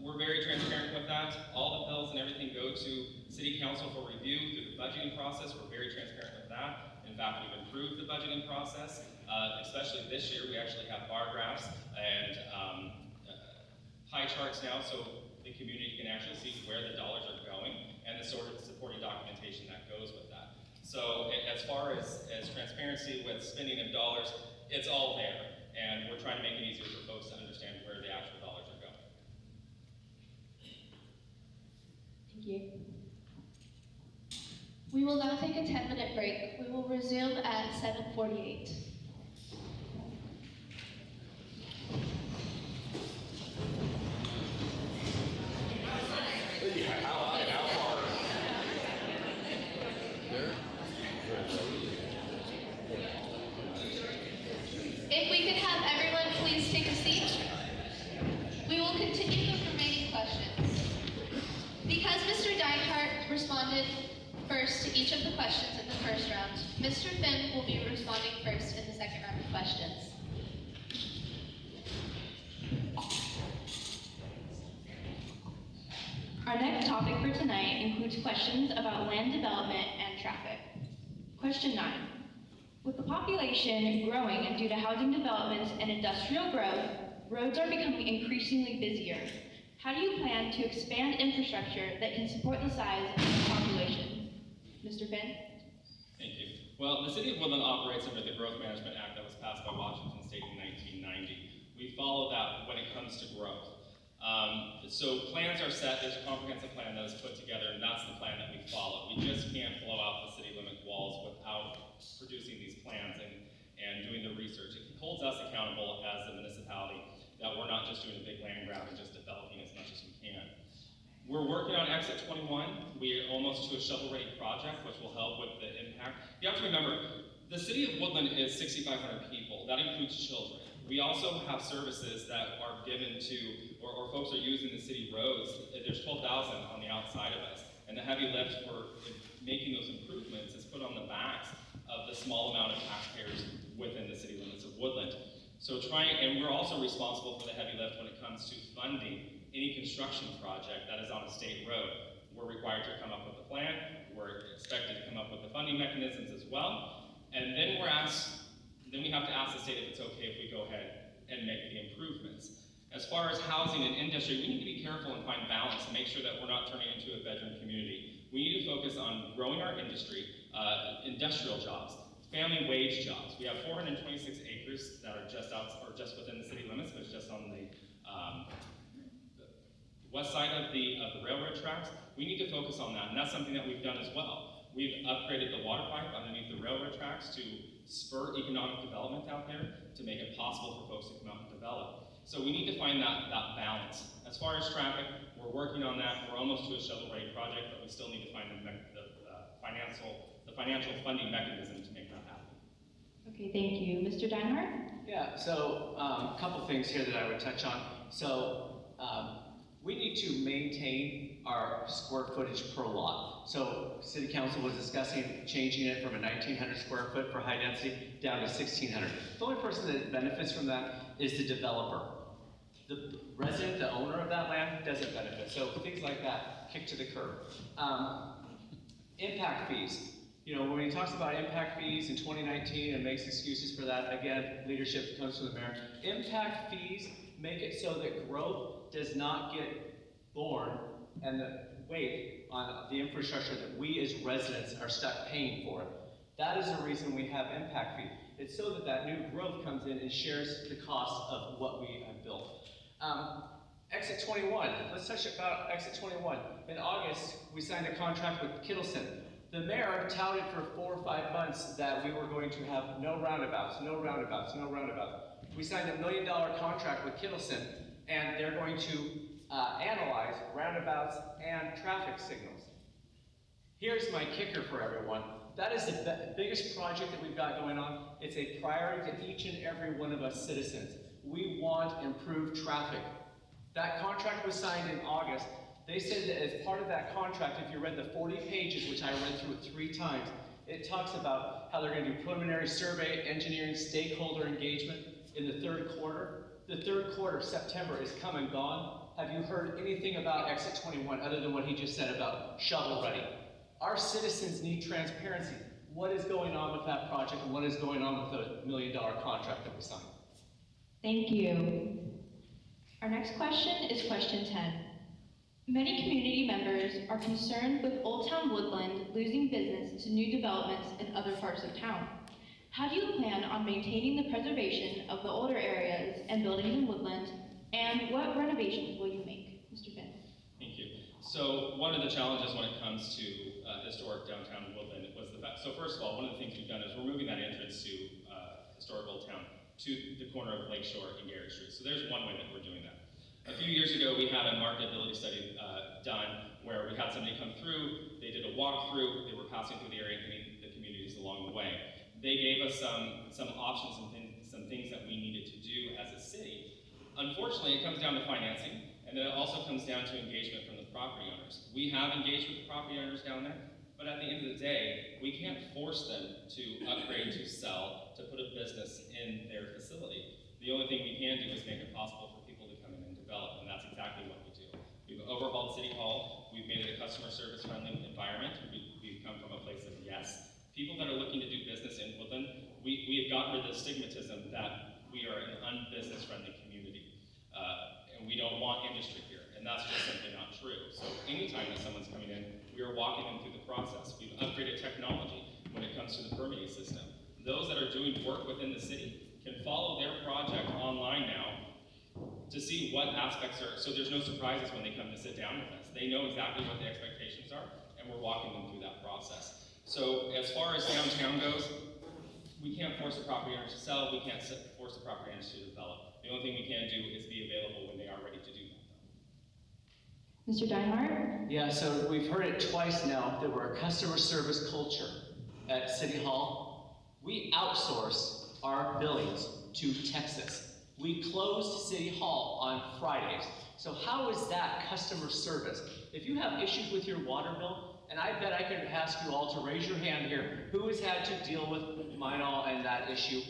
we're very transparent with that. All the bills and everything go to City Council for review through the budgeting process. We're very transparent with that. In fact, we've improved the budgeting process, especially this year. We actually have bar graphs and pie charts now, so the community can actually see where the dollars are going and the sort of supporting documentation that goes with that. So as far as transparency with spending of dollars, it's all there, and we're trying to make it easier for folks to understand where the actual dollars are going. Thank you. We will now take a 10-minute break. We will resume at 7:48. If we could have everyone please take a seat. We will continue the remaining questions. Because Mr. Dinehart responded first to each of the questions in the first round, Mr. Finn will be responding first in the second round of questions. Our next topic for tonight includes questions about land development and traffic. Question 9. With the population growing and due to housing developments and industrial growth, roads are becoming increasingly busier. How do you plan to expand infrastructure that can support the size of the population? Mr. Finn? Thank you. Well, the City of Woodland operates under the Growth Management Act that was passed by Washington State in 1990. We follow that when it comes to growth. So plans are set, there's a comprehensive plan that is put together, and that's the plan that we follow. We just can't blow out the city limit walls without producing these plans and doing the research. It holds us accountable as the municipality that we're not just doing a big land grab and just developing as much as we can. We're working on Exit 21. We're almost to a shovel-ready project, which will help with the impact. You have to remember, the City of Woodland is 6,500 people. That includes children. We also have services that are given to, or folks are using the city roads. There's 12,000 on the outside of us. And the heavy lift for making those improvements is put on the backs of the small amount of taxpayers within the city limits of Woodland. So and we're also responsible for the heavy lift when it comes to funding any construction project that is on a state road. We're required to come up with a plan. We're expected to come up with the funding mechanisms as well. And then we have to ask the state if it's okay if we go ahead and make the improvements. As far as housing and industry, we need to be careful and find balance and make sure that we're not turning into a bedroom community. We need to focus on growing our industry, industrial jobs, family wage jobs. We have 426 acres that are just within the city limits, but it's just on the west side of the railroad tracks. We need to focus on that, and that's something that we've done as well. We've upgraded the water pipe underneath the railroad tracks to spur economic development out there, to make it possible for folks to come out and develop. So we need to find that balance. As far as traffic, we're working on that. We're almost to a shovel-ready project, but we still need to find the financial funding mechanism to make that happen. Okay, thank you. Mr. Dinehart? Yeah, so a couple things here that I would touch on. So We need to maintain our square footage per lot. So City Council was discussing changing it from a 1,900 square foot for high density down to 1,600. The only person that benefits from that is the developer. The resident, the owner of that land, doesn't benefit. So things like that kick to the curb. Impact fees. You know, when he talks about impact fees in 2019 and makes excuses for that, again, leadership comes from the mayor. Impact fees make it so that growth does not get born and the weight on the infrastructure that we as residents are stuck paying for it. That is the reason we have impact fee. It's so that that new growth comes in and shares the cost of what we have built. Exit 21, let's touch about Exit 21. In August, we signed a contract with Kittleson. The mayor touted for 4 or 5 months that we were going to have no roundabouts, no roundabouts, no roundabouts. We signed $1 million contract with Kittleson, and they're going to analyze roundabouts and traffic signals. Here's my kicker for everyone. That is the biggest project that we've got going on. It's a priority to each and every one of us citizens. We want improved traffic. That contract was signed in August. They said that as part of that contract, if you read the 40 pages, which I read through it 3 times, it talks about how they're going to do preliminary survey, engineering, stakeholder engagement in the 3rd quarter. The 3rd quarter, September, is come and gone. Have you heard anything about Exit 21 other than what he just said about shovel ready? Our citizens need transparency. What is going on with that project and what is going on with the $1 million contract that we signed? Thank you. Our next question is question 10. Many community members are concerned with Old Town Woodland losing business to new developments in other parts of town. How do you plan on maintaining the preservation of the older areas and buildings in Woodland, and what renovations will you make? Mr. Finn. Thank you. So one of the challenges when it comes to historic downtown Woodland was the fact, so first of all, one of the things we've done is we're moving that entrance to historic Old Town to the corner of Lakeshore and Gary Street. So there's one way that we're doing that. A few years ago, we had a marketability study done where we had somebody come through, they did a walkthrough, they were passing through the area and meeting the communities along the way. They gave us some options and some things that we needed to do as a city. Unfortunately, it comes down to financing, and then it also comes down to engagement from the property owners. We have engaged with the property owners down there, but at the end of the day, we can't force them to upgrade, to sell, to put a business in their facility. The only thing we can do is make it possible for people to come in and develop, and that's exactly what we do. We've overhauled City Hall, we've made it a customer service friendly environment, we've come from a place of yes. People that are looking to do business in Woodland, we have gotten rid of the stigmatism that we are an unbusiness friendly community, and we don't want industry here, and that's just simply not true. So anytime that someone's coming in, we are walking them through the process. We've upgraded technology when it comes to the permitting system. Those that are doing work within the city can follow their project online now to see what aspects are, so there's no surprises when they come to sit down with us. They know exactly what the expectations are, and we're walking them through that process. So as far as downtown goes, we can't force the property owners to sell, we can't force the property owners to develop. The only thing we can do is be available when they are ready to do that. Mr. Dinehart. Yeah, so we've heard it twice now that we're a customer service culture at City Hall. We outsource our billings to Texas. We closed City Hall on Fridays. So how is that customer service? If you have issues with your water bill, and I bet I could ask you all to raise your hand here, who has had to deal with Mayoral and that issue?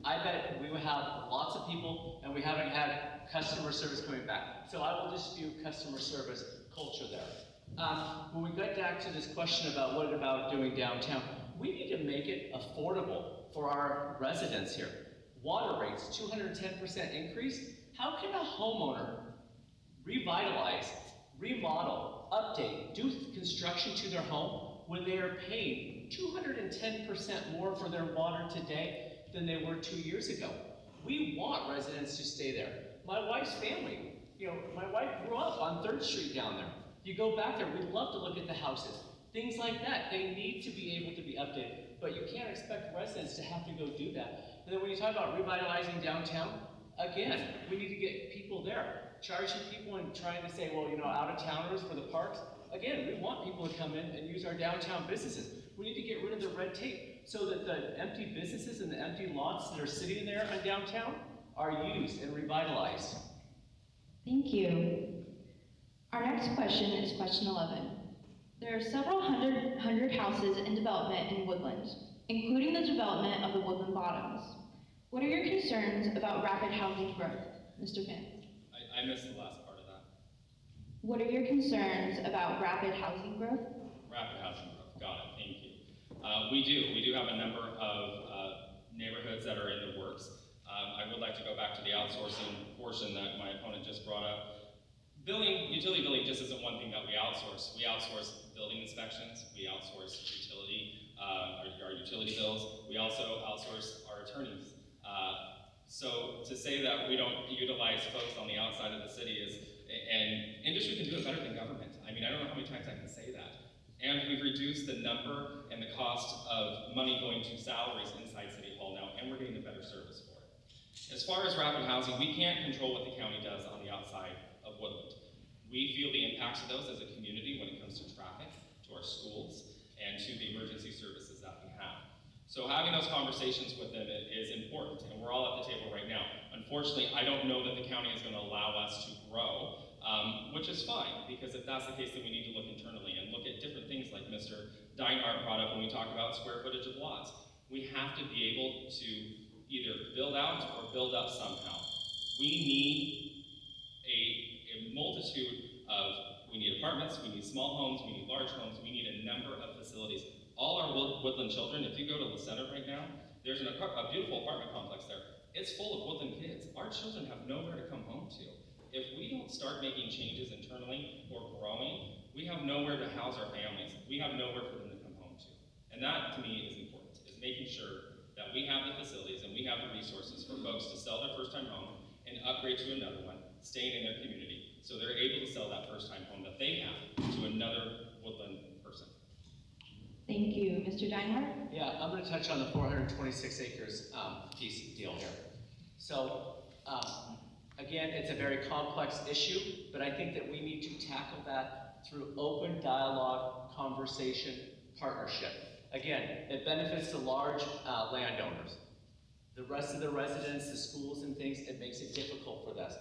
I bet we would have lots of people, and we haven't had customer service coming back. So I will dispute customer service culture there. When we get back to this question about what about doing downtown, we need to make it affordable for our residents here. Water rates, 210% increase. How can a homeowner revitalize, remodel, update, do construction to their home when they are paying 210% more for their water today than they were 2 years ago? We want residents to stay there. My wife's family, my wife grew up on 3rd Street down there. You go back there, we love to look at the houses. Things like that, they need to be able to be updated, but you can't expect residents to have to go do that. And then when you talk about revitalizing downtown, again, we need to get people there. Charging people and trying to say, well, out-of-towners for the parks. Again, we want people to come in and use our downtown businesses. We need to get rid of the red tape so that the empty businesses and the empty lots that are sitting there in downtown are used and revitalized. Thank you. Our next question is question 11. There are several hundred houses in development in Woodland, including the development of the Woodland Bottoms. What are your concerns about rapid housing growth, Mr. Finn? I missed the last part of that. What are your concerns about rapid housing growth? Rapid housing growth, got it, thank you. We do have a number of neighborhoods that are in the works. I would like to go back to the outsourcing portion that my opponent just brought up. Utility billing just isn't one thing that we outsource. We outsource building inspections, we outsource our utility bills, we also outsource our attorneys. So to say that we don't utilize folks on the outside of the city and industry can do it better than government. I mean, I don't know how many times I can say that. And we've reduced the number and the cost of money going to salaries inside City Hall now, and we're getting a better service for it. As far as rapid housing, we can't control what the county does on the outside of Woodland. We feel the impacts of those as a community when it comes to traffic, to our schools, and to the emergency services that we have. So having those conversations with them is important, and we're all at the table right now. Unfortunately, I don't know that the county is going to allow us to grow, which is fine, because if that's the case, then we need to look internally and look at different things like Mr. Dinehart brought up when we talk about square footage of lots. We have to be able to either build out or build up somehow. We need a multitude we need apartments, we need small homes, we need large homes, we need a number of facilities. All our Woodland children, if you go to the center right now, there's a beautiful apartment complex there. It's full of Woodland kids. Our children have nowhere to come home to. If we don't start making changes internally or growing, we have nowhere to house our families. We have nowhere for them to come home to. And that, to me, is important, is making sure that we have the facilities and we have the resources for folks to sell their first-time home and upgrade to another one, staying in their community, so they're able to sell that first-time home that they have to another Woodland person. Thank you. Mr. Dinehart? Yeah, I'm going to touch on the 426 acres piece deal here. So, again, it's a very complex issue, but I think that we need to tackle that through open dialogue, conversation, partnership. Again, it benefits the large landowners. The rest of the residents, the schools and things, it makes it difficult for this.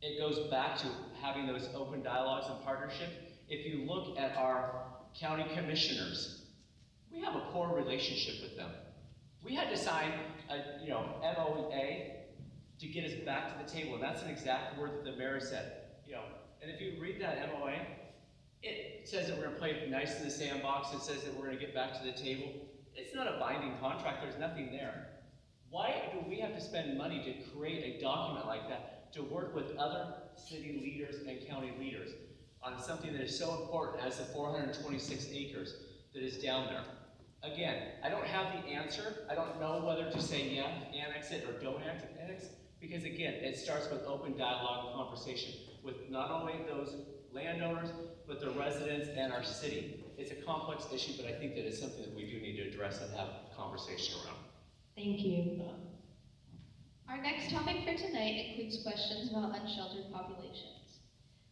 It goes back to having those open dialogues and partnership. If you look at our county commissioners, we have a poor relationship with them. We had to sign a MOA to get us back to the table, and that's an exact word that the mayor said. And if you read that MOA, it says that we're going to play nice in the sandbox. It says that we're going to get back to the table. It's not a binding contract. There's nothing there. Why do we have to spend money to create a document like that to work with other city leaders and county leaders on something that is so important as the 426 acres that is down there? Again, I don't have the answer. I don't know whether to say yeah, annex it, or don't annex, because again, it starts with open dialogue and conversation with not only those landowners, but the residents and our city. It's a complex issue, but I think that it's something that we do need to address and have a conversation around. Thank you. Our next topic for tonight includes questions about unsheltered populations.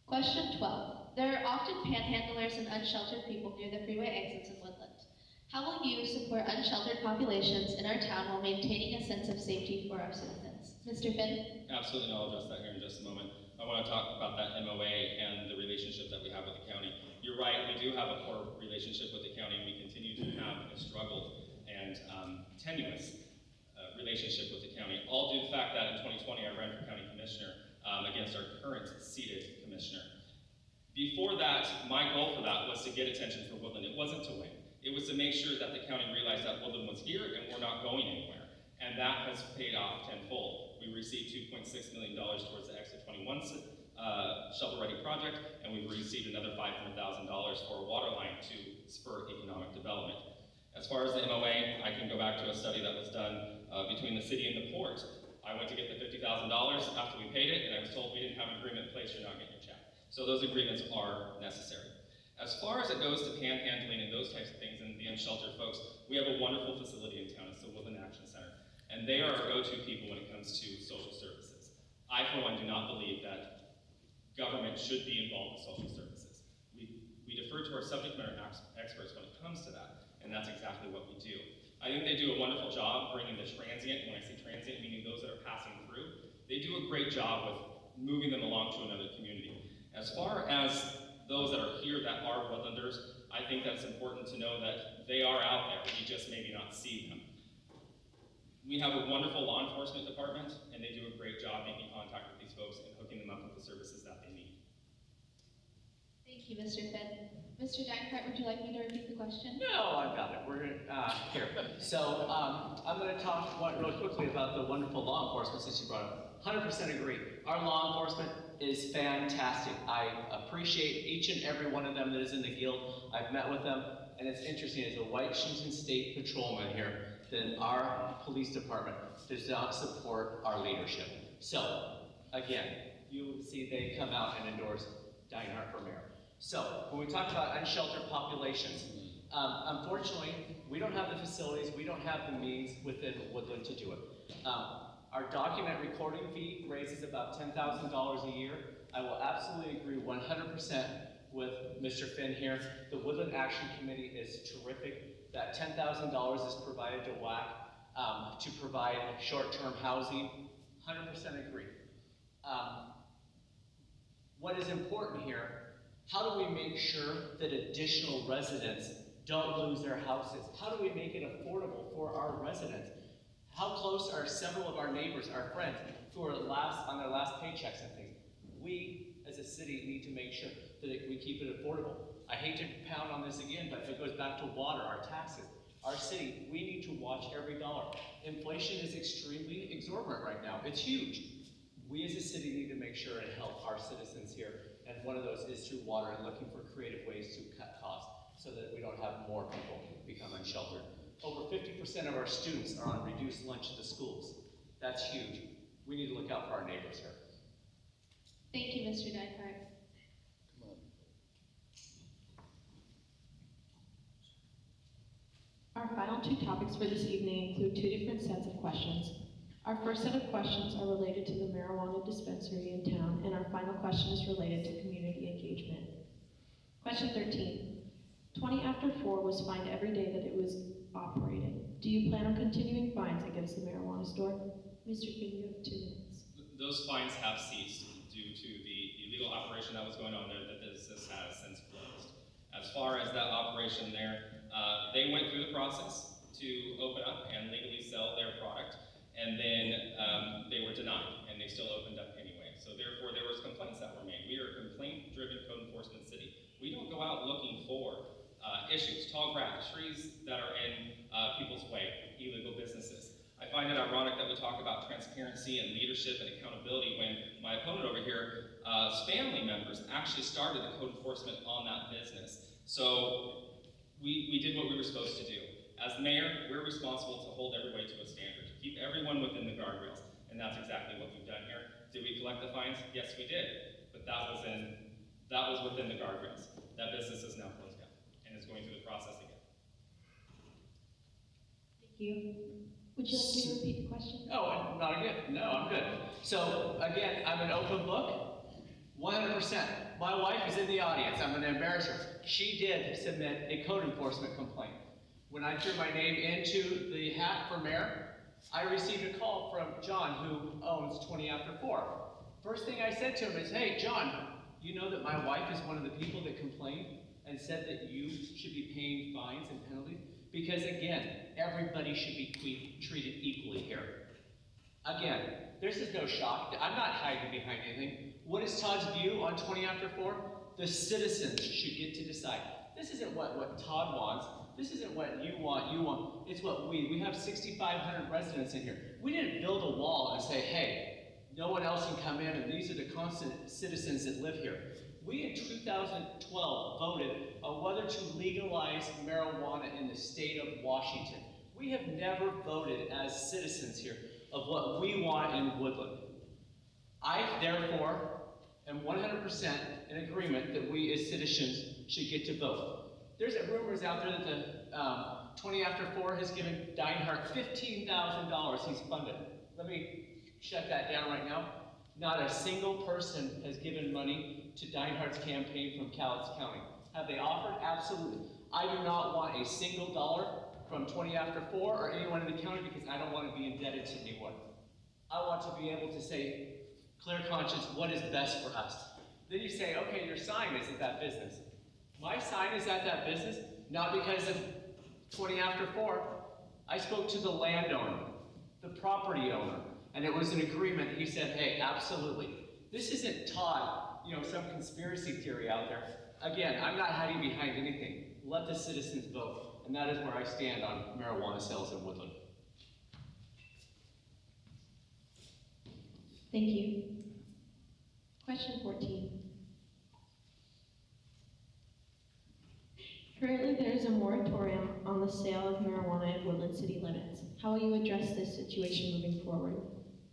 Question 12. There are often panhandlers and unsheltered people near the freeway exits in Woodland. How will you support unsheltered populations in our town while maintaining a sense of safety for our citizens? Mr. Finn? Absolutely, and I'll address that here in just a moment. I want to talk about that MOA and the relationship that we have with the county. You're right, we do have a poor relationship with the county, and we continue to have a struggled and tenuous relationship with the county, all due to the fact that in 2020 I ran for county commissioner against our current seated commissioner. Before that, my goal for that was to get attention for Woodland. It wasn't to win. It was to make sure that the county realized that Woodland was here and we're not going anywhere. And that has paid off tenfold. We received $2.6 million towards the Exit 21 shovel-ready project, and we've received another $500,000 for a water line to spur economic development. As far as the MOA, I can go back to a study that was done between the city and the port. I went to get the $50,000 after we paid it, and I was told we didn't have an agreement in place, you're not getting your check. So those agreements are necessary. As far as it goes to panhandling and those types of things and the unsheltered folks, we have a wonderful facility in town. It's the Woodland Action Center. And they are our go-to people when it comes to social services. I, for one, do not believe that government should be involved in social services. We defer to our subject matter experts when it comes to that, and that's exactly what we do. I think they do a wonderful job bringing the transient. When I say transient, meaning those that are passing through. They do a great job with moving them along to another community. As far as those that are here that are Woodlanders, I think that's important to know that they are out there. We just maybe not see them. We have a wonderful law enforcement department, and they do a great job making contact with these folks and hooking them up with the services that they need. Thank you, Mr. Finn. Mr. Dinehart, would you like me to repeat the question? No, I've got it. We're gonna, here. So, I'm gonna talk real quickly about the wonderful law enforcement since you brought it up. 100% agree. Our law enforcement is fantastic. I appreciate each and every one of them that is in the guild. I've met with them, and it's interesting, as a Washington State patrolman here, then our police department does not support our leadership. So, again, you see they come out and endorse Dinehart for mayor. So, when we talk about unsheltered populations, unfortunately, we don't have the facilities, we don't have the means within Woodland to do it. Our document recording fee raises about $10,000 a year. I will absolutely agree 100% with Mr. Finn here. The Woodland Action Committee is terrific. That $10,000 is provided to WAC to provide short-term housing. 100% agree. What is important here, how do we make sure that additional residents don't lose their houses? How do we make it affordable for our residents? How close are several of our neighbors, our friends, who are on their last paychecks and things? We, as a city, need to make sure that we keep it affordable. I hate to pound on this again, but it goes back to water, our taxes. Our city, we need to watch every dollar. Inflation is extremely exorbitant right now. It's huge. We as a city need to make sure and help our citizens here, and one of those is through water and looking for creative ways to cut costs so that we don't have more people become unsheltered. Over 50% of our students are on reduced lunch at the schools. That's huge. We need to look out for our neighbors here. Thank you, Mr. Dinehart. Our final two topics for this evening include two different sets of questions. Our first set of questions are related to the marijuana dispensary in town, and our final question is related to community engagement. Question 13. 20 after 4 was fined every day that it was operating. Do you plan on continuing fines against the marijuana store? Mr. Finn, you have 2 minutes. Those fines have ceased due to the illegal operation that was going on there. The business has since closed. As far as that operation there, they went through the process to open up and legally sell their product, and then they were denied, and they still opened up anyway. So therefore, there was complaints that were made. We are a complaint-driven code enforcement city. We don't go out looking for issues, tall grass, trees that are in people's way, illegal businesses. I find it ironic that we talk about transparency and leadership and accountability when my opponent over here, family members actually started the code enforcement on that business. So we did what we were supposed to do. As mayor, we're responsible to hold everybody to a standard, to keep everyone within the guardrails, and that's exactly what we've done here. Did we collect the fines? Yes, we did, but that was within the guardrails. That business is now closed down, and it's going through the process again. Thank you. Would you like me to repeat the question? Oh, not again. No, I'm good. So, again, I'm an open book, 100%. My wife is in the audience. I'm going to embarrass her. She did submit a code enforcement complaint. When I threw my name into the hat for mayor, I received a call from John, who owns 20 after 4. First thing I said to him is, hey, John, you know that my wife is one of the people that complained and said that you should be paying fines and penalties? Because again, everybody should be treated equally here. Again, this is no shock. I'm not hiding behind anything. What is Todd's view on 20 after 4? The citizens should get to decide. This isn't what Todd wants. This isn't what you want. It's what we have 6,500 residents in here. We didn't build a wall and say, hey, no one else can come in and these are the constant citizens that live here. We in 2012 voted on whether to legalize marijuana in the state of Washington. We have never voted as citizens here of what we want in Woodland. I, therefore, am 100% in agreement that we as citizens should get to vote. There's rumors out there that the 20 after 4 has given Dinehart $15,000 he's funded. Let me shut that down right now. Not a single person has given money to Dinehart's campaign from Cowlitz County. Have they offered? Absolutely. I do not want a single dollar from 20 after 4 or anyone in the county because I don't want to be indebted to anyone. I want to be able to say, clear conscience, what is best for us. Then you say, okay, your sign is at that business. My sign is at that business, not because of 20 after 4. I spoke to the landowner, the property owner, and it was an agreement. He said, hey, absolutely. This isn't Todd, some conspiracy theory out there. Again, I'm not hiding behind anything. Let the citizens vote, and that is where I stand on marijuana sales in Woodland. Thank you. Question 14. Currently, there is a moratorium on the sale of marijuana in Woodland city limits. How will you address this situation moving forward?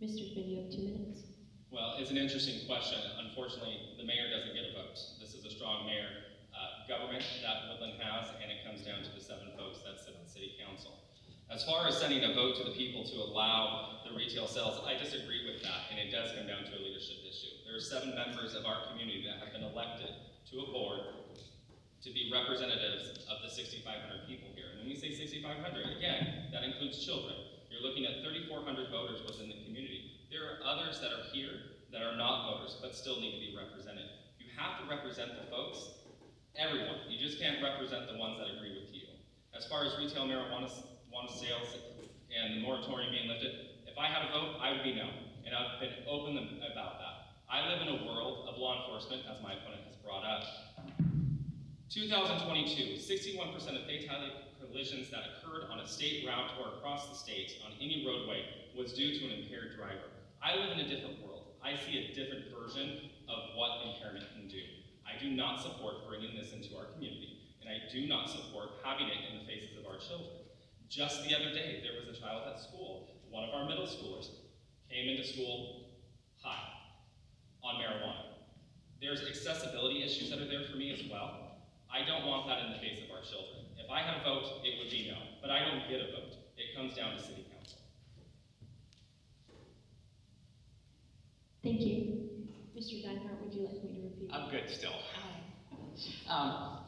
Mr. Finn, you have 2 minutes. Well, it's an interesting question. Unfortunately, the mayor doesn't get a vote. This is a strong mayor government that Woodland has, and it comes down to the 7 folks that sit on city council. As far as sending a vote to the people to allow the retail sales, I disagree with that, and it does come down to a leadership issue. There are 7 members of our community that have been elected to a board to be representatives of the 6,500 people here. And when we say 6,500, again, that includes children. You're looking at 3,400 voters within the community. There are others that are here that are not voters, but still need to be represented. You have to represent the folks, everyone. You just can't represent the ones that agree with you. As far as retail marijuana sales and the moratorium being lifted, if I had a vote, I would be no. And I've been open about that. I live in a world of law enforcement, as my opponent has brought up. 2022, 61% of fatality collisions that occurred on a state route or across the state on any roadway was due to an impaired driver. I live in a different world. I see a different version of what impairment can do. I do not support bringing this into our community, and I do not support having it in the faces of our children. Just the other day, there was a child at school, one of our middle schoolers, came into school high on marijuana. There's accessibility issues that are there for me as well. I don't want that in the face of our children. If I had a vote, it would be no, but I don't get a vote. It comes down to city council. Thank you. Mr. Dinehart, would you like me to repeat? I'm good still.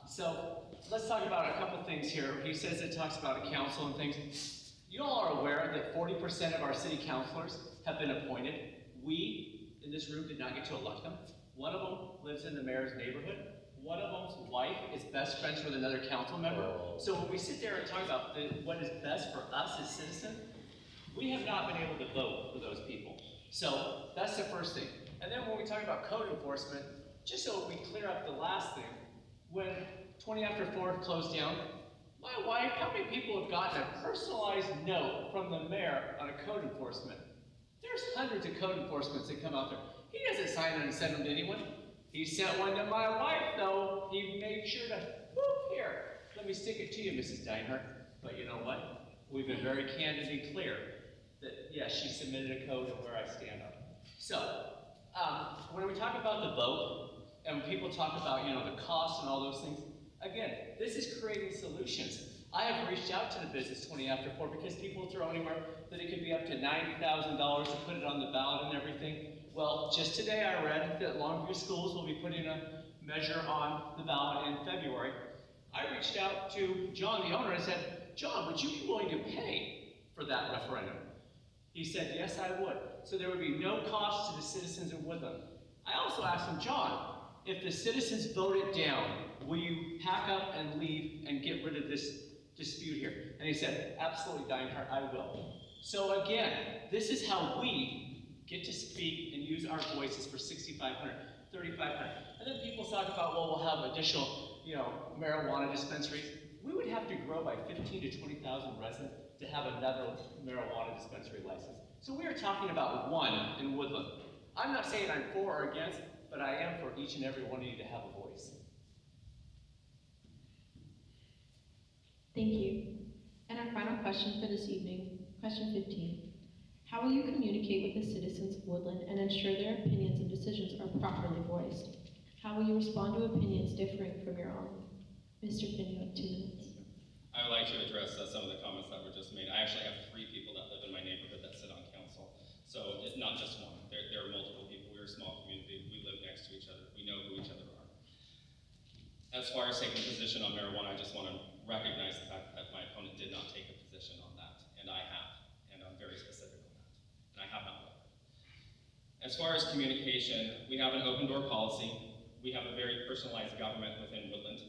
So let's talk about a couple things here. He says it talks about a council and things. You all are aware that 40% of our city councilors have been appointed. We in this room did not get to elect them. One of them lives in the mayor's neighborhood. One of them's wife is best friends with another council member. So when we sit there and talk about what is best for us as citizens, we have not been able to vote for those people. So that's the first thing. And then when we talk about code enforcement, just so we clear up the last thing, when 20 after 4 closed down, my wife, how many people have gotten a personalized note from the mayor on a code enforcement? There's hundreds of code enforcements that come out there. He doesn't sign them and send them to anyone. He sent one to my wife, though. He made sure to, whoop, here, let me stick it to you, Mrs. Dinehart. But you know what? We've been very candid and clear that, yes, she submitted a code and where I stand on it. So, when we talk about the vote, and people talk about, the cost and all those things, again, this is creating solutions. I have reached out to the business 20 after 4 because people throw anywhere that it could be up to $90,000 to put it on the ballot and everything. Well, just today I read that Longview Schools will be putting a measure on the ballot in February. I reached out to John, the owner, and said, John, would you be willing to pay for that referendum? He said, yes, I would. So there would be no cost to the citizens of Woodland. I also asked him, John, if the citizens vote it down, will you pack up and leave and get rid of this dispute here? And he said, absolutely, Dinehart, I will. So again, this is how we get to speak and use our voices for 6,500, 3,500. And then people talk about, well, we'll have additional, marijuana dispensaries. We would have to grow by 15 to 20,000 residents to have another marijuana dispensary license. So we are talking about one in Woodland. I'm not saying I'm for or against, but I am for each and every one of you to have a voice. Thank you. And our final question for this evening, question 15. How will you communicate with the citizens of Woodland and ensure their opinions and decisions are properly voiced? How will you respond to opinions differing from your own? Mr. Finn, you have 2 minutes. I would like to address some of the comments that were just made. I actually have 3 people that live in my neighborhood that sit on council. So it's not just one. There are multiple people. We're a small community. We live next to each other. We know who each other are. As far as taking a position on marijuana, I just want to recognize the fact that my opponent did not take a position on that, and I have, and I'm very specific on that, and I have not. As far as communication, we have an open door policy. We have a very personalized government within Woodland.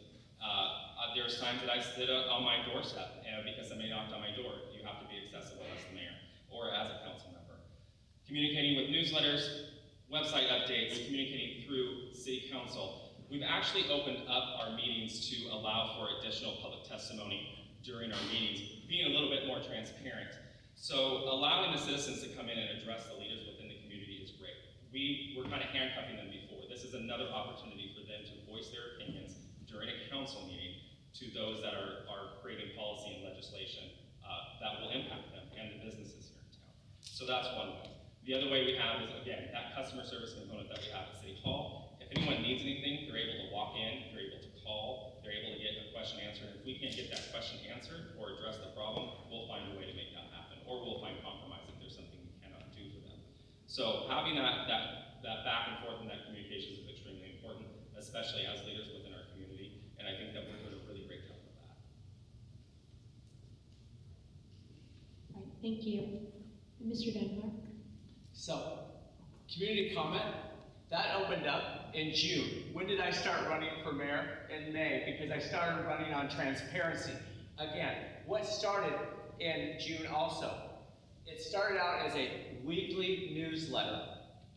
There's times that I sit on my doorstep because somebody knocked on my door. You have to be accessible as the mayor or as a council member. Communicating with newsletters, website updates, communicating through city council. We've actually opened up our meetings to allow for additional public testimony during our meetings, being a little bit more transparent. So allowing the citizens to come in and address the leaders within the community is great. We were kind of handcuffing them before. This is another opportunity for them to voice their opinions during a council meeting to those that are creating policy and legislation that will impact them and the businesses here in town. So that's one way. The other way we have is, again, that customer service component that we have at City Hall. If anyone needs anything, they're able to walk in, they're able to call, they're able to get a question answered. If we can't get that question answered or address the problem, we'll find a way to make that happen, or we'll find compromise if there's something we cannot do for them. So having that back and forth and that communication is extremely important, especially as leaders within our community, and I think that we're doing a really great job of that. All right, thank you. Mr. Dinehart? So, community comment, that opened up in June. When did I start running for mayor? In May, because I started running on transparency. Again, what started in June also? It started out as a weekly newsletter.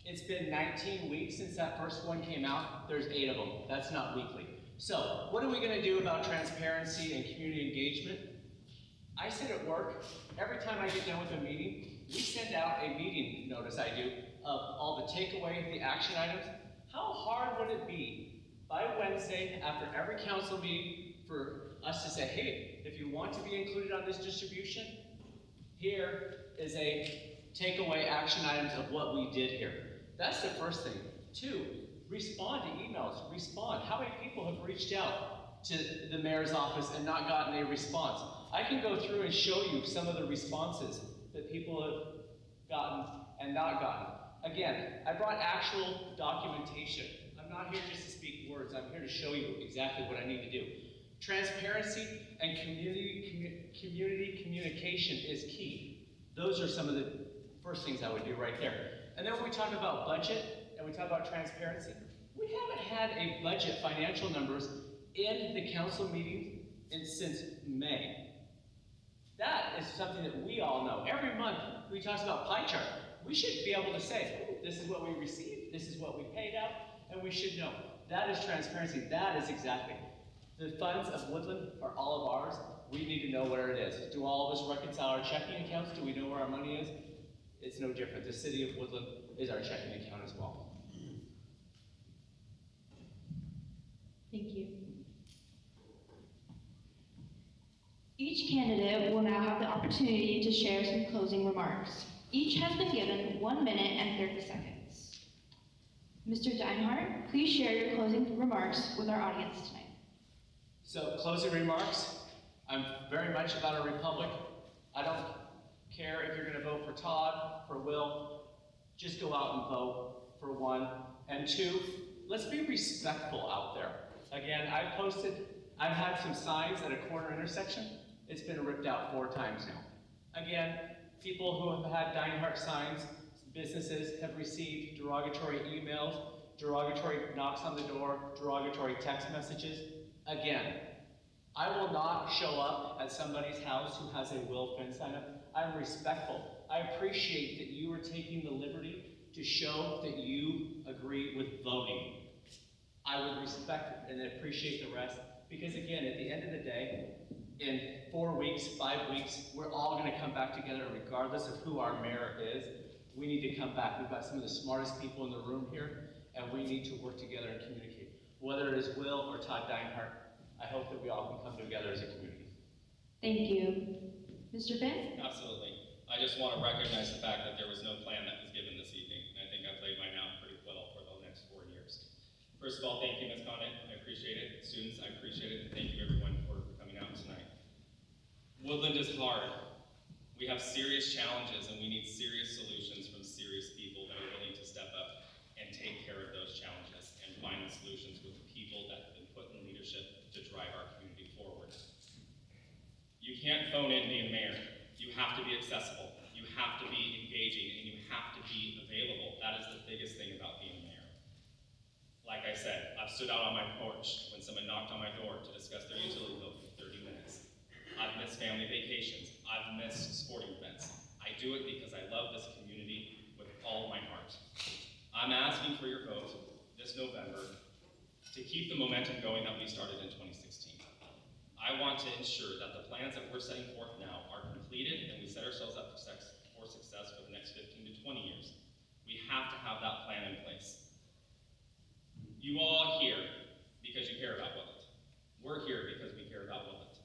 It's been 19 weeks since that first one came out. There's 8 of them. That's not weekly. So, what are we going to do about transparency and community engagement? I sit at work. Every time I get done with a meeting, we send out a meeting notice, I do, of all the takeaway, the action items. How hard would it be by Wednesday after every council meeting for us to say, hey, if you want to be included on this distribution, here is a takeaway action items of what we did here. That's the first thing. 2, respond to emails, respond. How many people have reached out to the mayor's office and not gotten a response? I can go through and show you some of the responses that people have gotten and not gotten. Again, I brought actual documentation. I'm not here just to speak words. I'm here to show you exactly what I need to do. Transparency and community communication is key. Those are some of the first things I would do right there. And then when we talk about budget and we talk about transparency, we haven't had a budget financial numbers in the council meeting since May. That is something that we all know. Every month we talk about pie chart. We should be able to say, oh, this is what we received, this is what we paid out, and we should know. That is transparency. That is exactly. The funds of Woodland are all of ours. We need to know where it is. Do all of us reconcile our checking accounts? Do we know where our money is? It's no different. The city of Woodland is our checking account as well. Thank you. Each candidate will now have the opportunity to share some closing remarks. Each has been given 1 minute and 30 seconds. Mr. Dinehart, please share your closing remarks with our audience tonight. So, closing remarks. I'm very much about a republic. I don't care if you're going to vote for Todd, for Will. Just go out and vote, for 1. And 2, let's be respectful out there. Again, I've had some signs at a corner intersection. It's been ripped out 4 times now. Again, people who have had Dinehart signs, businesses have received derogatory emails, derogatory knocks on the door, derogatory text messages. Again, I will not show up at somebody's house who has a Will Finn sign up. I'm respectful. I appreciate that you are taking the liberty to show that you agree with voting. I would respect and appreciate the rest, because again, at the end of the day, in 4 weeks, 5 weeks, we're all going to come back together regardless of who our mayor is. We need to come back. We've got some of the smartest people in the room here, and we need to work together and communicate. Whether it is Will or Todd Dinehart, I hope that we all can come together as a community. Thank you. Mr. Finn? Absolutely. I just want to recognize the fact that there was no plan that was given this evening, and I think I've laid mine out pretty well for the next 4 years. First of all, thank you, Ms. Conant. I appreciate it. Students, I appreciate it. And thank you, everyone, for coming out tonight. Woodland is hard. We have serious challenges, and we need serious solutions from serious people that are willing to step up and take care of those challenges and find the solutions with the people that have been put in leadership to drive our community forward. You can't phone in being mayor. You have to be accessible. You have to be engaging, and you have to be available. That is the biggest thing about being mayor. Like I said, I've stood out on my porch when someone knocked on my door to discuss their utility bill for 30 minutes. I've missed family vacations. I've missed sporting events. I do it because I love this community with all of my heart. I'm asking for your vote this November to keep the momentum going that we started in 2016. I want to ensure that the plans that we're setting forth now are completed and we set ourselves up for success for the next 15 to 20 years. We have to have that plan in place. You all are here because you care about Woodland. We're here because we care about Woodland.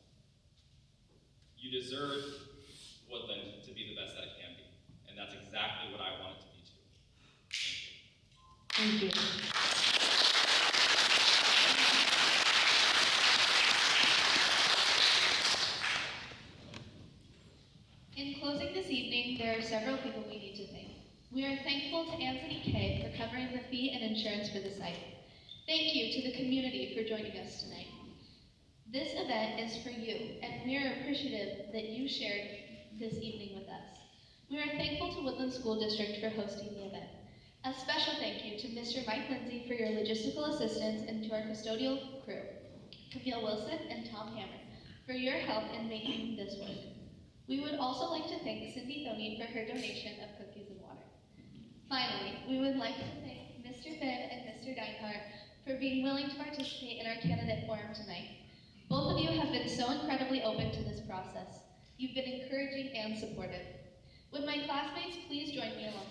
You deserve Woodland to be the best that it can be, and that's exactly what I want it to be too. Thank you. Thank you. In closing this evening, there are several people we need to thank. We are thankful to Anthony Kay for covering the fee and insurance for the site. Thank you to the community for joining us tonight. This event is for you, and we are appreciative that you shared this evening with us. We are thankful to Woodland School District for hosting the event. A special thank you to Mr. Mike Lindsay for your logistical assistance and to our custodial crew, Camille Wilson and Tom Hammer, for your help in making this work. We would also like to thank Cindy Thoney for her donation of cookies and water. Finally, we would like to thank Mr. Finn and Mr. Dinehart for being willing to participate in our candidate forum tonight. Both of you have been so incredibly open to this process. You've been encouraging and supportive. Would my classmates please join me along